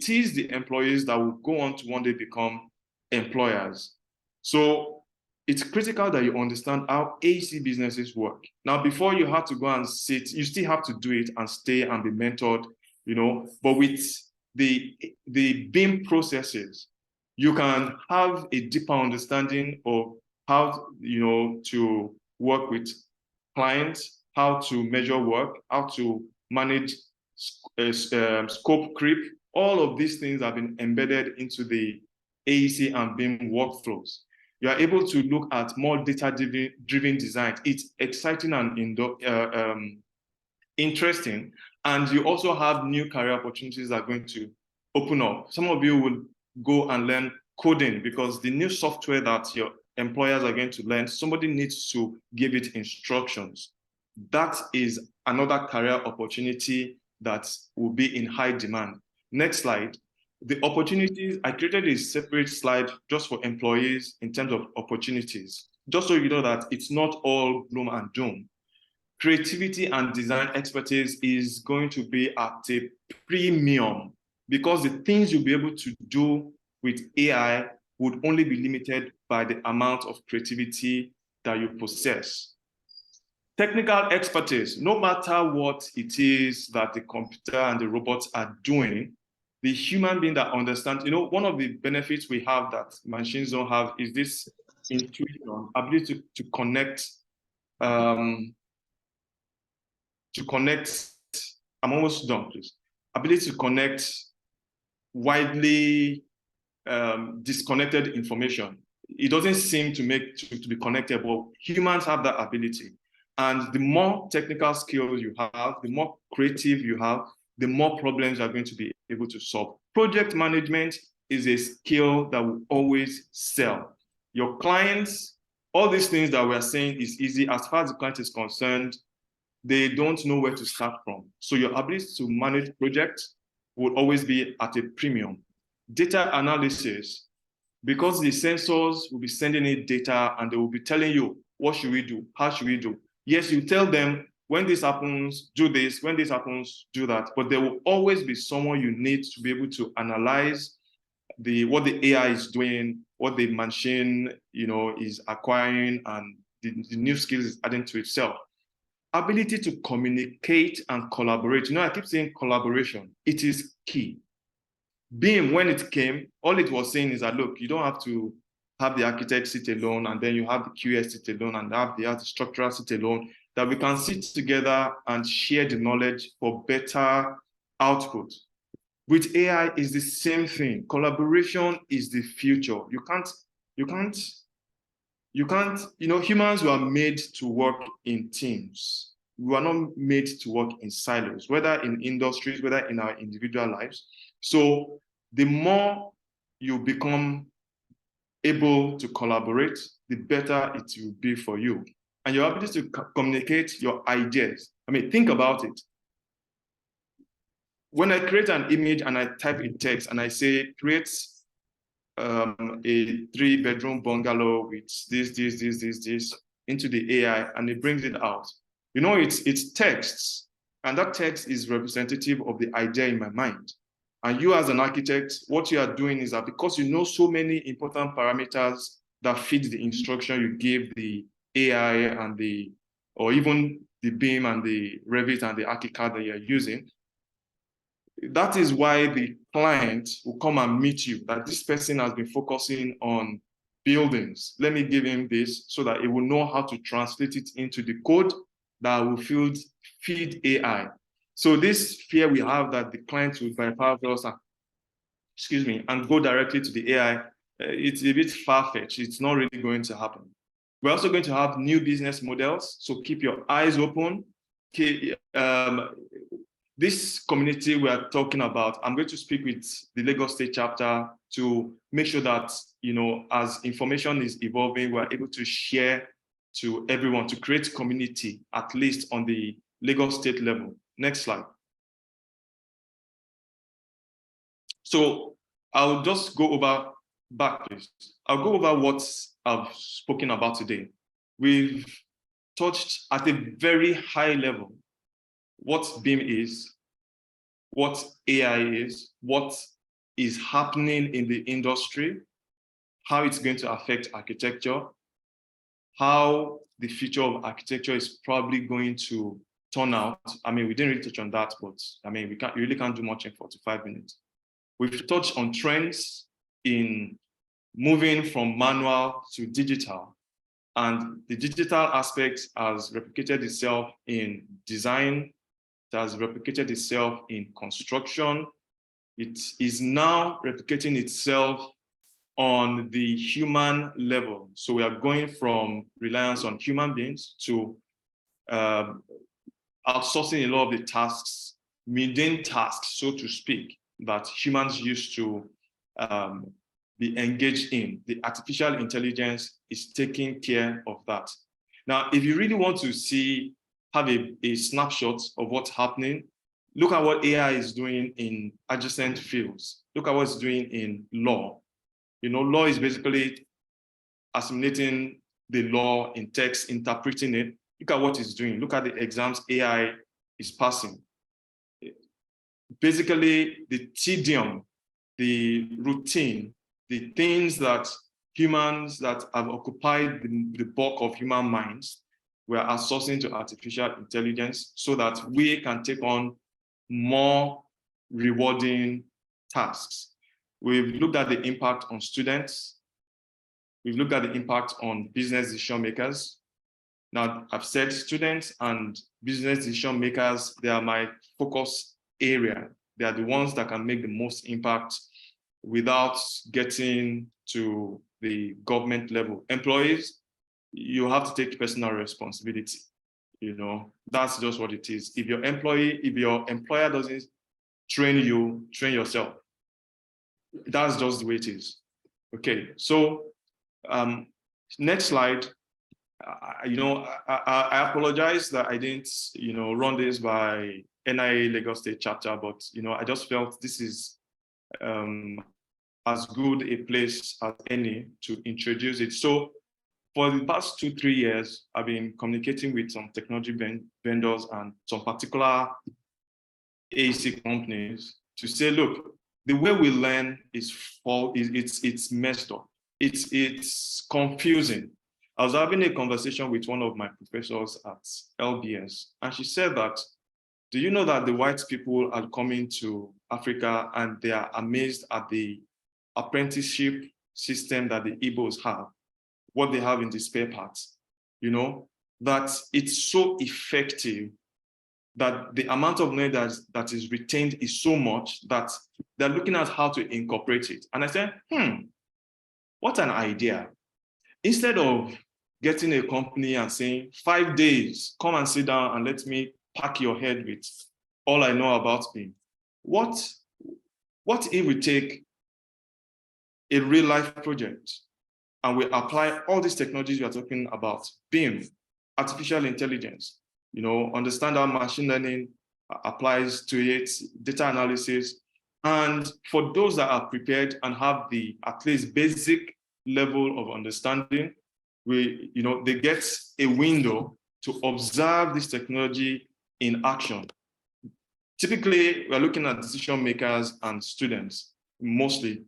is the employees that will go on to one day become employers. So it's critical that you understand how AEC businesses work. Now, before you have to go and sit, you still have to do it and stay and be mentored, you know, but with the BIM processes, you can have a deeper understanding of how, you know, to work with clients, how to measure work, how to manage scope creep. All of these things have been embedded into the AEC and BIM workflows. You are able to look at more data-driven design. It's exciting and interesting. And you also have new career opportunities that are going to open up. Some of you will go and learn coding because the new software that your employers are going to learn, somebody needs to give it instructions. That is another career opportunity that will be in high demand. Next slide. The opportunities, I created a separate slide just for employees in terms of opportunities, just so you know that it's not all gloom and doom. Creativity and design expertise is going to be at a premium because the things you'll be able to do with AI would only be limited by the amount of creativity that you possess. Technical expertise, no matter what it is that the computer and the robots are doing, the human being that understands, you know, one of the benefits we have that machines don't have is this intuition, ability to connect, I'm almost done, please. Ability to connect widely disconnected information. It doesn't seem to be connected, but humans have that ability. And the more technical skills you have, the more creative you have, the more problems you're going to be able to solve. Project management is a skill that will always sell. Your clients, all these things that we're saying is easy. As far as the client is concerned, they don't know where to start from. So your ability to manage projects will always be at a premium. Data analysis, because the sensors will be sending in data and they will be telling you, what should we do? How should we do? Yes, you tell them, when this happens, do this. When this happens, do that. But there will always be someone you need to be able to analyze what the AI is doing, what the machine, you know, is acquiring, and the new skills is adding to itself. Ability to communicate and collaborate. You know, I keep saying collaboration. It is key. BIM, when it came, all it was saying is that, look, you don't have to have the architect sit alone, and then you have the QS sit alone, and have the structural sit alone, that we can sit together and share the knowledge for better output. With AI, is the same thing. Collaboration is the future. You can't, you know, humans were made to work in teams. We are not made to work in silos, whether in industries, whether in our individual lives. So the more you become able to collaborate, the better it will be for you. And your ability to communicate your ideas. I mean, think about it. When I create an image and I type in text and I say, create a 3-bedroom bungalow with this into the AI, and it brings it out. You know, it's texts, and that text is representative of the idea in my mind. And you as an architect, what you are doing is that because you know so many important parameters that fit the instruction you give the AI and or even the BIM and the Revit and the ArchiCAD that you're using, that is why the client will come and meet you, that this person has been focusing on buildings. Let me give him this so that he will know how to translate it into the code that will feed AI. So this fear we have that the client will bypass us, and go directly to the AI, it's a bit far-fetched. It's not really going to happen. We're also going to have new business models, so keep your eyes open. This community we are talking about, I'm going to speak with the Lagos State chapter to make sure that, you know, as information is evolving, we're able to share to everyone, to create community, at least on the Lagos State level. Next slide. So I'll just go over back, please. I'll go over what I've spoken about today. We've touched at a very high level what BIM is, what AI is, what is happening in the industry, how it's going to affect architecture, how the future of architecture is probably going to turn out. I mean, we didn't really touch on that, but I mean, we really can't do much in 45 minutes. We've touched on trends in moving from manual to digital, and the digital aspect has replicated itself in design, it has replicated itself in construction. It is now replicating itself on the human level. So we are going from reliance on human beings to outsourcing a lot of the tasks, mundane tasks, so to speak, that humans used to be engaged in. The artificial intelligence is taking care of that. Now, if you really want to have a snapshot of what's happening, look at what AI is doing in adjacent fields. Look at what it's doing in law. You know, law is basically assimilating the law in text, interpreting it. Look at what it's doing. Look at the exams AI is passing. Basically, the tedium, the routine, the things that humans that have occupied the bulk of human minds, we are outsourcing to artificial intelligence so that we can take on more rewarding tasks. We've looked at the impact on students. We've looked at the impact on business decision makers. Now, I've said students and business decision makers, they are my focus area. They are the ones that can make the most impact without getting to the government level. Employees, you have to take personal responsibility. You know, that's just what it is. If your employer doesn't train you, train yourself. That's just the way it is. Okay, so next slide. I apologize that I didn't, run this by NIA Lagos State chapter, but I just felt this is as good a place as any to introduce it. So for the past 2-3 years, I've been communicating with some technology vendors and some particular AEC companies to say, look, the way we learn it's messed up. It's confusing. I was having a conversation with one of my professors at LBS, and she said that, do you know that the white people are coming to Africa and they are amazed at the apprenticeship system that the Igbos have, what they have in the spare parts, that it's so effective, that the amount of knowledge that is retained is so much that they're looking at how to incorporate it. And I said, what an idea. Instead of getting a company and saying, 5 days, come and sit down and let me pack your head with all I know about BIM. What if we take a real life project and we apply all these technologies we are talking about, BIM, artificial intelligence, understand how machine learning applies to it, data analysis. And for those that are prepared and have the at least basic level of understanding, they get a window to observe this technology in action. Typically, we're looking at decision makers and students mostly,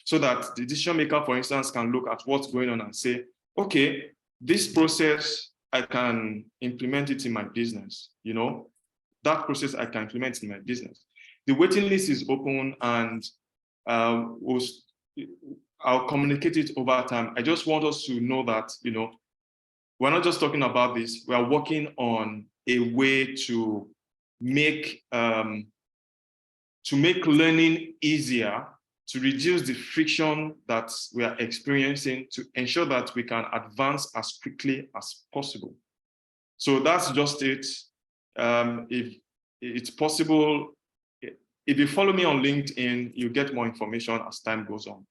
so that the decision maker, for instance, can look at what's going on and say, okay, this process, I can implement it in my business, that process I can implement in my business. The waiting list is open, and I'll communicate it over time. I just want us to know that, we're not just talking about this, we are working on a way to make learning easier, to reduce the friction that we are experiencing, to ensure that we can advance as quickly as possible. So that's just it. If it's possible, if you follow me on LinkedIn, you get more information as time goes on.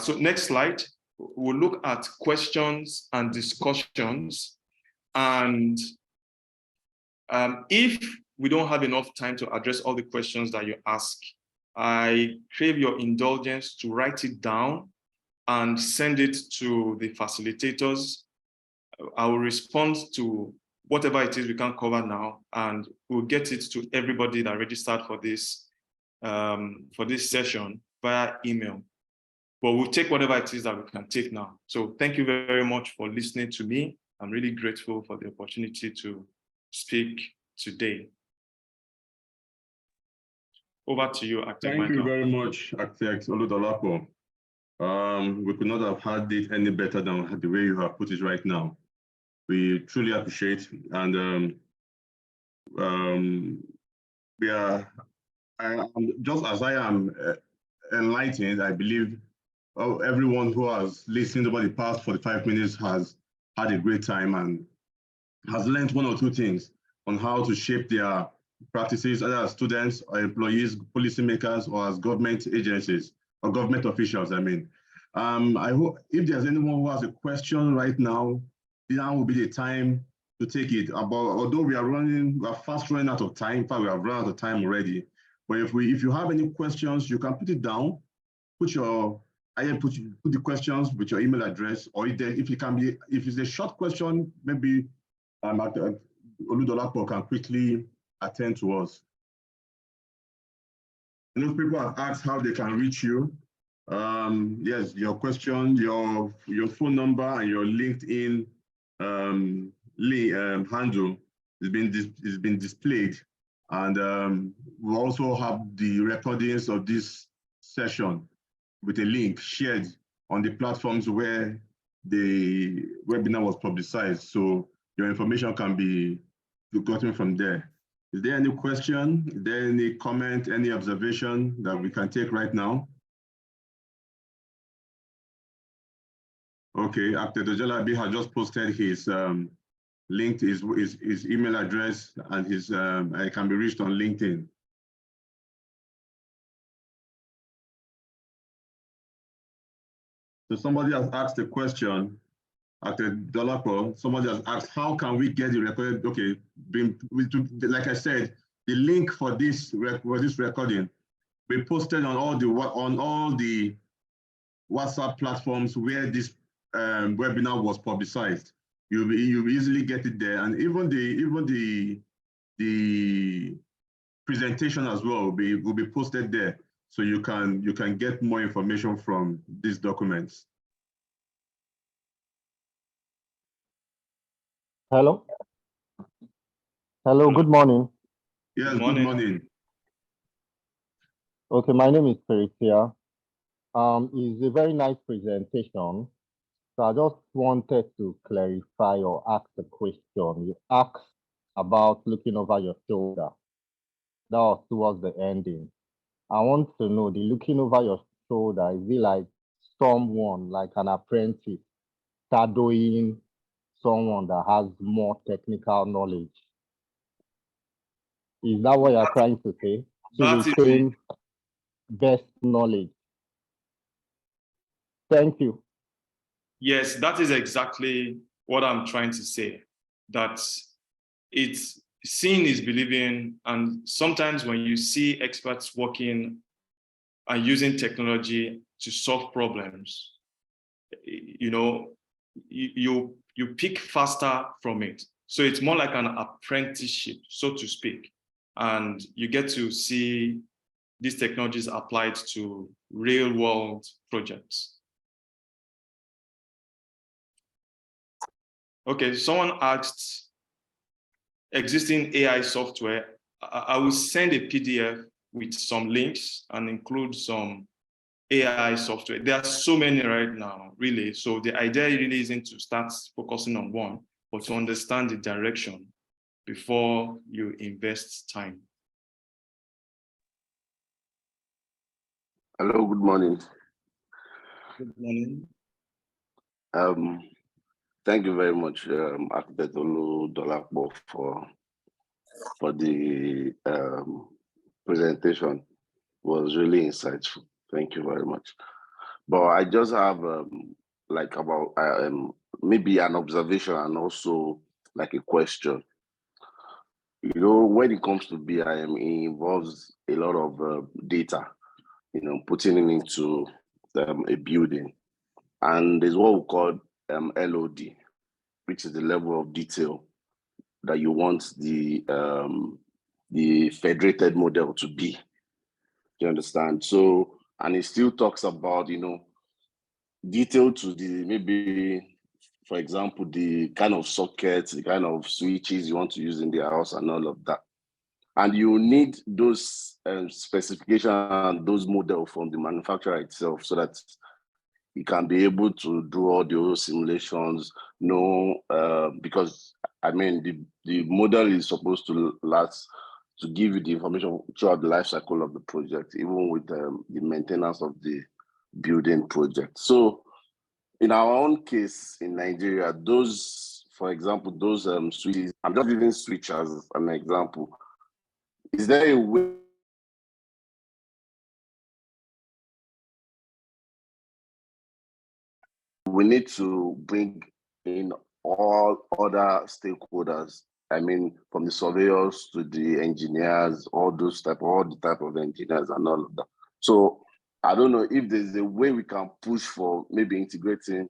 So next slide, we'll look at questions and discussions. And if we don't have enough time to address all the questions that you ask, I crave your indulgence to write it down and send it to the facilitators. I will respond to whatever it is we can't cover now, and we'll get it to everybody that registered for this session via email. But we'll take whatever it is that we can take now. So thank you very much for listening to me. I'm really grateful for the opportunity to speak today. Over to you, Architect
Thank you
Michael.
very much, Architect Oludolapo. We could not have had it any better than the way you have put it right now. We truly appreciate, and just as I am enlightened, I believe everyone who has listened over the past 45 minutes has had a great time and has learned one or two things on how to shape their practices, either as students or employees, policymakers, or as government agencies or government officials, I mean. I hope if there's anyone who has a question right now, now will be the time to take it. Although we are fast running out of time. In fact, we have run out of time already. But if you have any questions, you can put it down, put the questions with your email address, or if it's a short question, maybe Oludolapo can quickly attend to us. And if people have asked how they can reach you, yes, your question, your phone number, and your LinkedIn handle has been displayed, and we also have the recordings of this session with a link shared on the platforms where the webinar was publicized. So your information can be gotten from there. Is there any question? Is there any comment, any observation that we can take right now? Okay, Architect Ojalabi has just posted his link, his email address, and his it can be reached on LinkedIn. So somebody has asked a question, Architect Dolapo, somebody has asked, how can we get the recorded? Okay, like I said, the link for this recording we posted on all the WhatsApp platforms where this webinar was publicized. You'll easily get it there, and even the presentation as well will be posted there, so you can get more information from these documents.
Hello. Hello, good morning.
Yes,
Good
morning.
Okay, my name is Peritia. It's a very nice presentation. So I just wanted to clarify or ask a question. You asked about looking over your shoulder. That was towards the ending. I want to know, the looking over your shoulder, is it like someone, like an apprentice, shadowing someone that has more technical knowledge? Is that what you're trying to say? To retain best knowledge. Thank you.
Yes, that is exactly what I'm trying to say. That it's seeing is believing, and sometimes when you see experts working and using technology to solve problems, you pick faster from it. So it's more like an apprenticeship, so to speak, and you get to see these technologies applied to real-world projects. Okay, someone asked, existing AI software. I will send a PDF with some links and include some AI software. There are so many right now, really. So the idea really isn't to start focusing on one, but to understand the direction before you invest time.
Hello, good morning.
Good morning.
Thank you very much, Architect Oludolapo, for the presentation. It was really insightful. Thank you very much. But I just have like about maybe an observation and also like a question. You know, when it comes to BIM, it involves a lot of data, putting it into a building. And there's what we call LOD, which is the level of detail that you want the the federated model to be. Do you understand? So, and it still talks about, detail to the, maybe, for example, the kind of sockets, the kind of switches you want to use in the house and all of that. And you need those specifications and those models from the manufacturer itself so that you can be able to do all the simulations, because I mean, the model is supposed to last, to give you the information throughout the life cycle of the project, even with the maintenance of the building project. So in our own case in Nigeria, those, for example, those switches, I'm just using switch as an example. Is there a way we need to bring in all other stakeholders? I mean, from the surveyors to the engineers, all the type of engineers and all of that. So I don't know if there's a way we can push for maybe integrating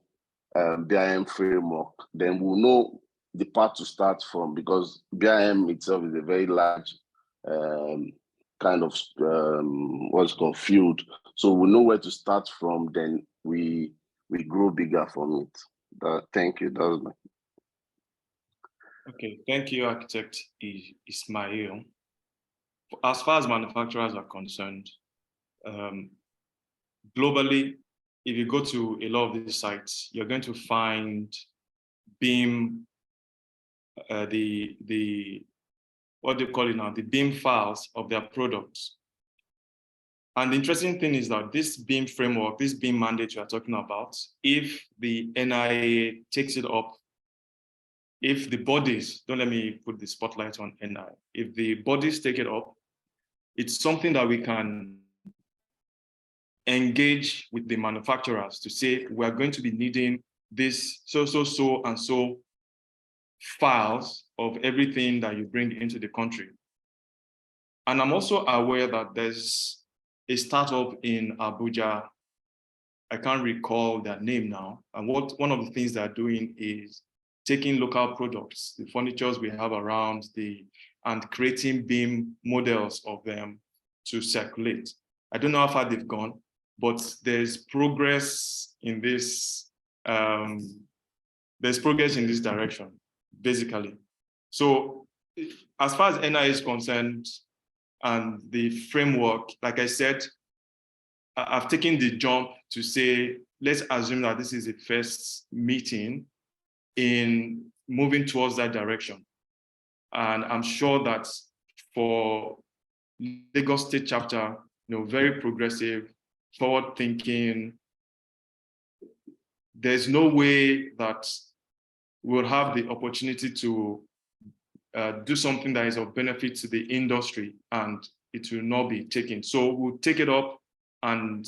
BIM framework, then we'll know the path to start from, because BIM itself is a very large kind of what's called field. So we know where to start from, then we grow bigger from it. Thank you. That was my...
Okay, thank you, Architect Ismail. As far as manufacturers are concerned, globally, if you go to a lot of these sites, you're going to find BIM, what do you call it now, the BIM files of their products. And the interesting thing is that this BIM framework, this BIM mandate you are talking about, if the NIA takes it up, if the bodies, don't let me put the spotlight on NIA, if the bodies take it up, it's something that we can engage with the manufacturers to say, we're going to be needing this so and so files of everything that you bring into the country. And I'm also aware that there's a startup in Abuja, I can't recall their name now, and one of the things they're doing is taking local products, the furnitures we have around, and creating BIM models of them to circulate. I don't know how far they've gone, but there's progress in this. There's progress in this direction, basically. So, as far as NIA is concerned, and the framework, like I said, I've taken the jump to say, let's assume that this is the first meeting in moving towards that direction. And I'm sure that for Lagos State chapter, very progressive, forward-thinking, there's no way that we'll have the opportunity to do something that is of benefit to the industry and it will not be taken. So we'll take it up, and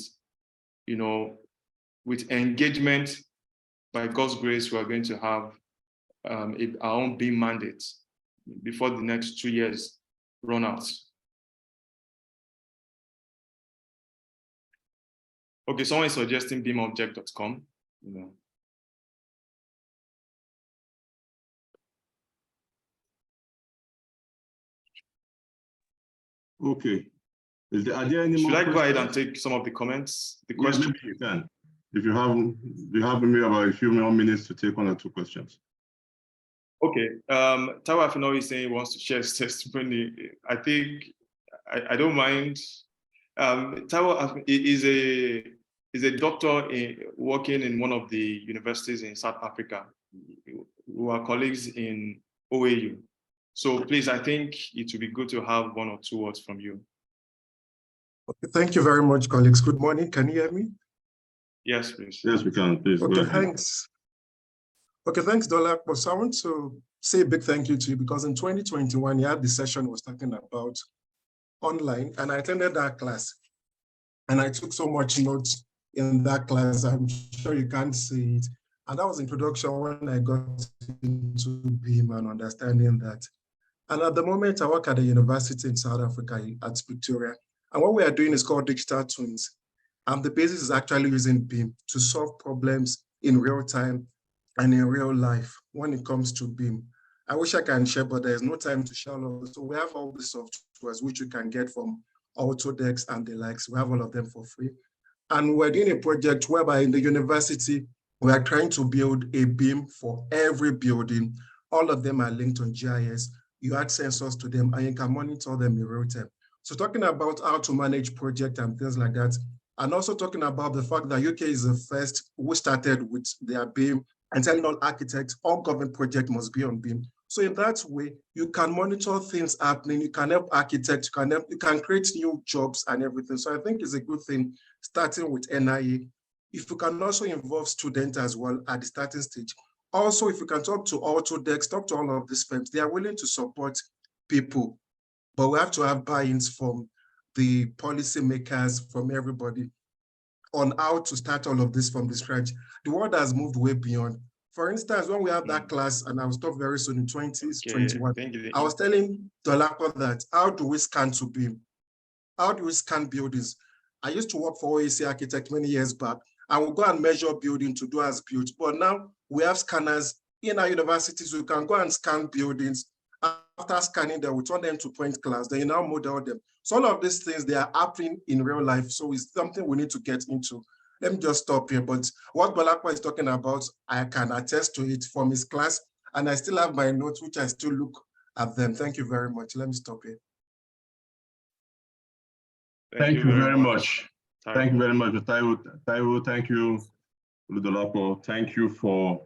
with engagement, by God's grace, we are going to have our own BIM mandate before the next 2 years run out. Okay, someone is suggesting BIMobject.com.
Okay. Are there any more
Should I go ahead and
questions?
take some of the comments? The
Yeah,
question.
maybe you can. If you have maybe about a few more minutes to take 1 or 2 questions.
Okay. Tawa Afino is saying he wants to share his testimony. I think I don't mind. Tawa is a doctor working in one of the universities in South Africa, who are colleagues in OAU. So please, I think it would be good to have 1 or 2 words from you.
Okay, thank you very much, colleagues. Good morning. Can you hear me?
Yes, please.
Yes, we can. Please.
Okay, thanks. Okay, thanks, Dolapo. So I want to say a big thank you to you, because in 2021, you had the session was talking about online, and I attended that class. And I took so much notes in that class. I'm sure you can't see it. And that was introduction when I got into BIM and understanding that. And at the moment, I work at a university in South Africa at Pretoria. And what we are doing is called digital twins. And the basis is actually using BIM to solve problems in real time and in real life when it comes to BIM. I wish I can share, but there's no time to share all of it. So we have all the softwares which you can get from Autodesk and the likes. We have all of them for free. And we're doing a project whereby in the university, we are trying to build a BIM for every building. All of them are linked on GIS. You add sensors to them and you can monitor them in real time. So talking about how to manage projects and things like that, and also talking about the fact that UK is the first who started with their BIM and telling all architects, all government projects must be on BIM. So in that way, you can monitor things happening, you can help architects, you can create new jobs and everything. So I think it's a good thing starting with NIA. If you can also involve students as well at the starting stage. Also, if you can talk to Autodesk, talk to all of these firms, they are willing to support people, but we have to have buy-ins from the policymakers, from everybody on how to start all of this from the scratch. The world has moved way beyond. For instance, when we have that class, and I will stop very soon in 2021, I was telling Dolapo that how do we scan to BIM? How do we scan buildings? I used to work for OAC Architect many years back. I would go and measure building to do as built. But now we have scanners in our universities. We can go and scan buildings. After scanning them, we turn them to point clouds. Then you now model them. So all of these things, they are happening in real life. So it's something we need to get into. Let me just stop here. But what Balakwa is talking about, I can attest to it from his class. And I still have my notes, which I still look at them. Thank you very much. Let me stop here.
Thank you very much. Thank you very much, Taiwo. Thank you, Ludolapo. Thank you for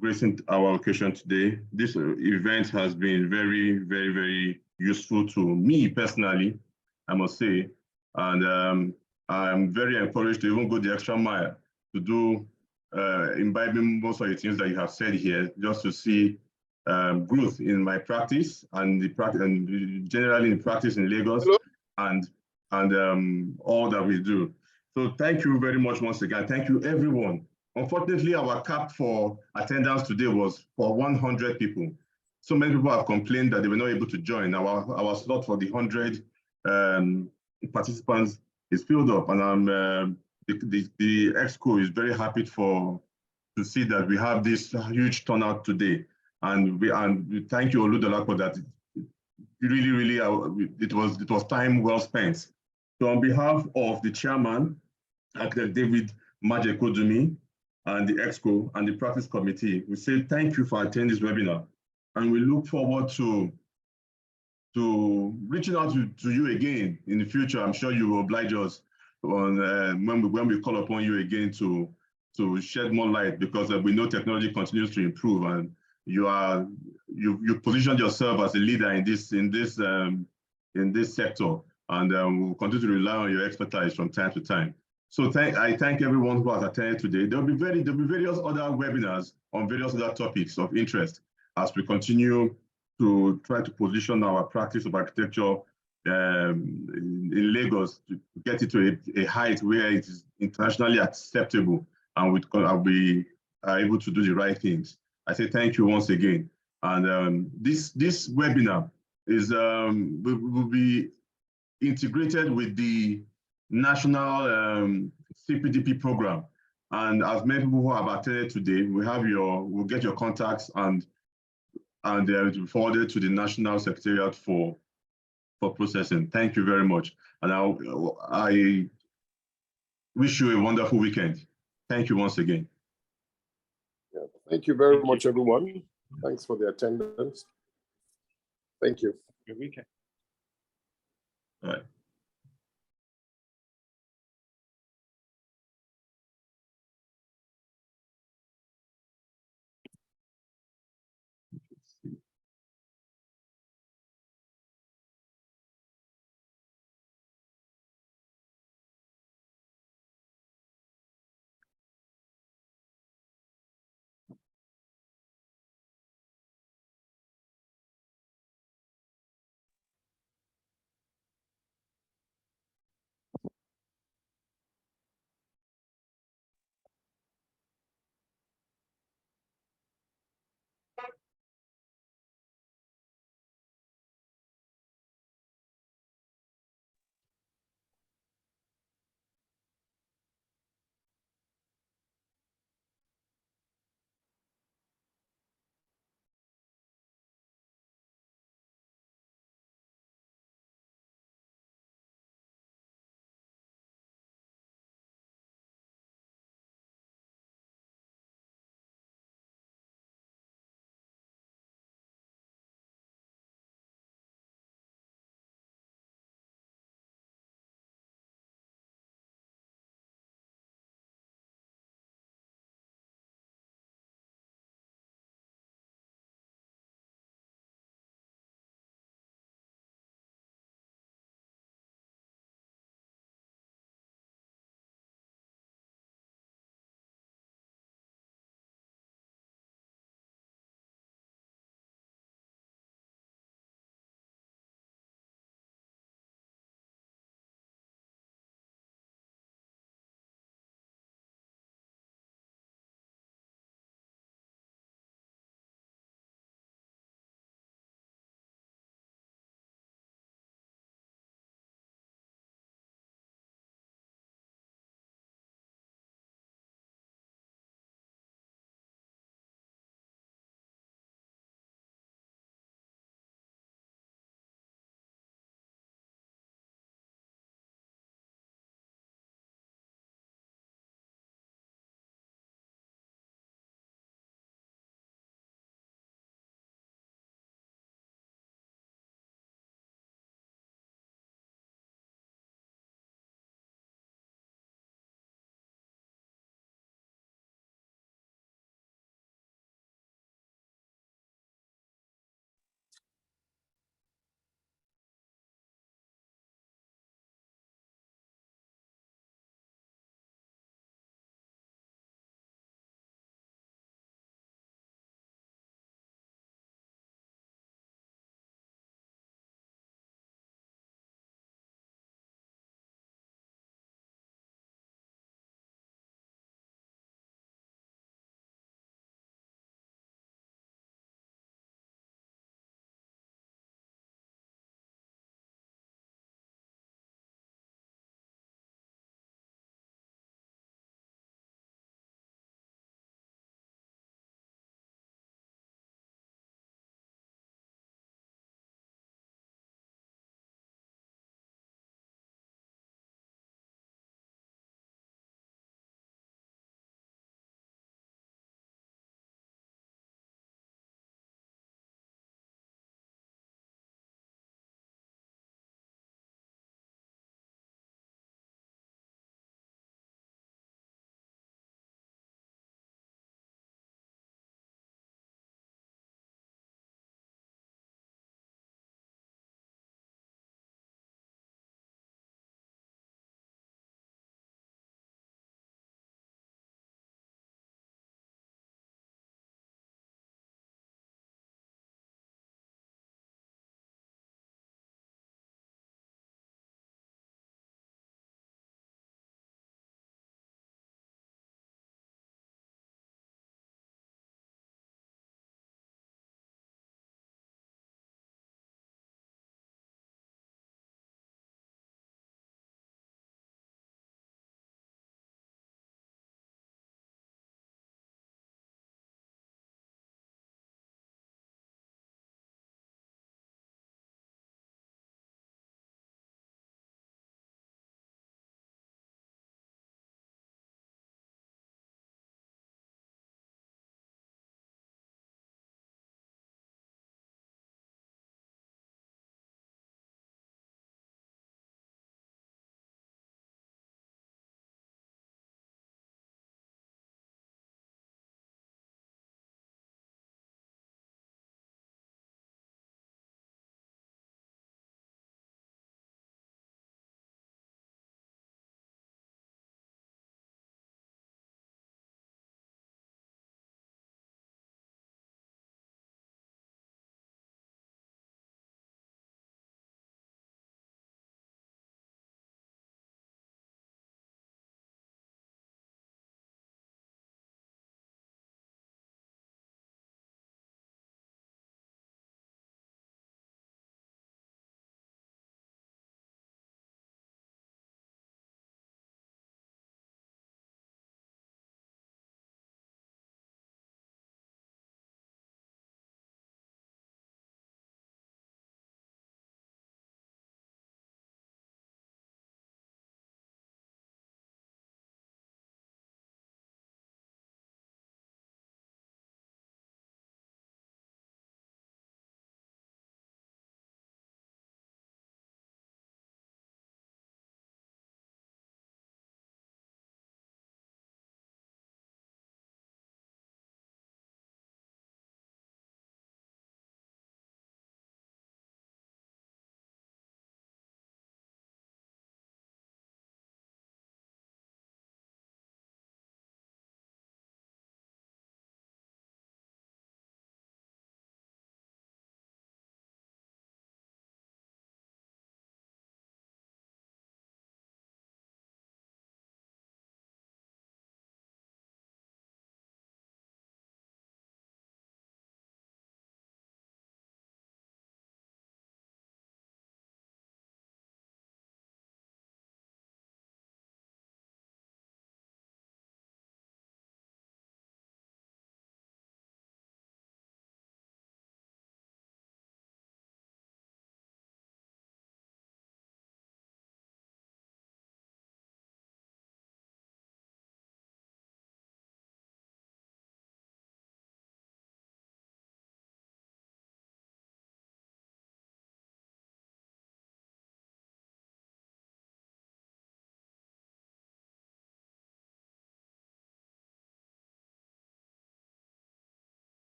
gracing our occasion today. This event has been very, very, very useful to me personally, I must say. And I'm very encouraged to even go the extra mile to do imbibing most of the things that you have said here, just to see growth in my practice and generally in practice in Lagos.
Hello?
and all that we do. So thank you very much once again. Thank you, everyone. Unfortunately, our cap for attendance today was for 100 people. So many people have complained that they were not able to join. Our slot for the 100 participants is filled up, and the EXCO is very happy to see that we have this huge turnout today. And we thank you, Oludolapo, that really, it was time well spent. So on behalf of the chairman, Architect David Majekodumi, and the EXCO and the practice committee, we say thank you for attending this webinar. And we look forward to reaching out to you again in the future. I'm sure you will oblige us on when we call upon you again to shed more light, because we know technology continues to improve, and you positioned yourself as a leader in this sector, and we'll continue to rely on your expertise from time to time. So I thank everyone who has attended today. There'll be various other webinars on various other topics of interest as we continue to try to position our practice of architecture in Lagos to get it to a height where it is internationally acceptable, and we'll be able to do the right things. I say thank you once again. And this webinar is will be integrated with the national CPDP program. And as many people who have attended today, we'll get your contacts and forwarded to the National Secretariat for processing. Thank you very much. And I wish you a wonderful weekend. Thank you once again.
Yeah, thank you very much, everyone. Thanks for the attendance. Thank you.
Good weekend.
All right.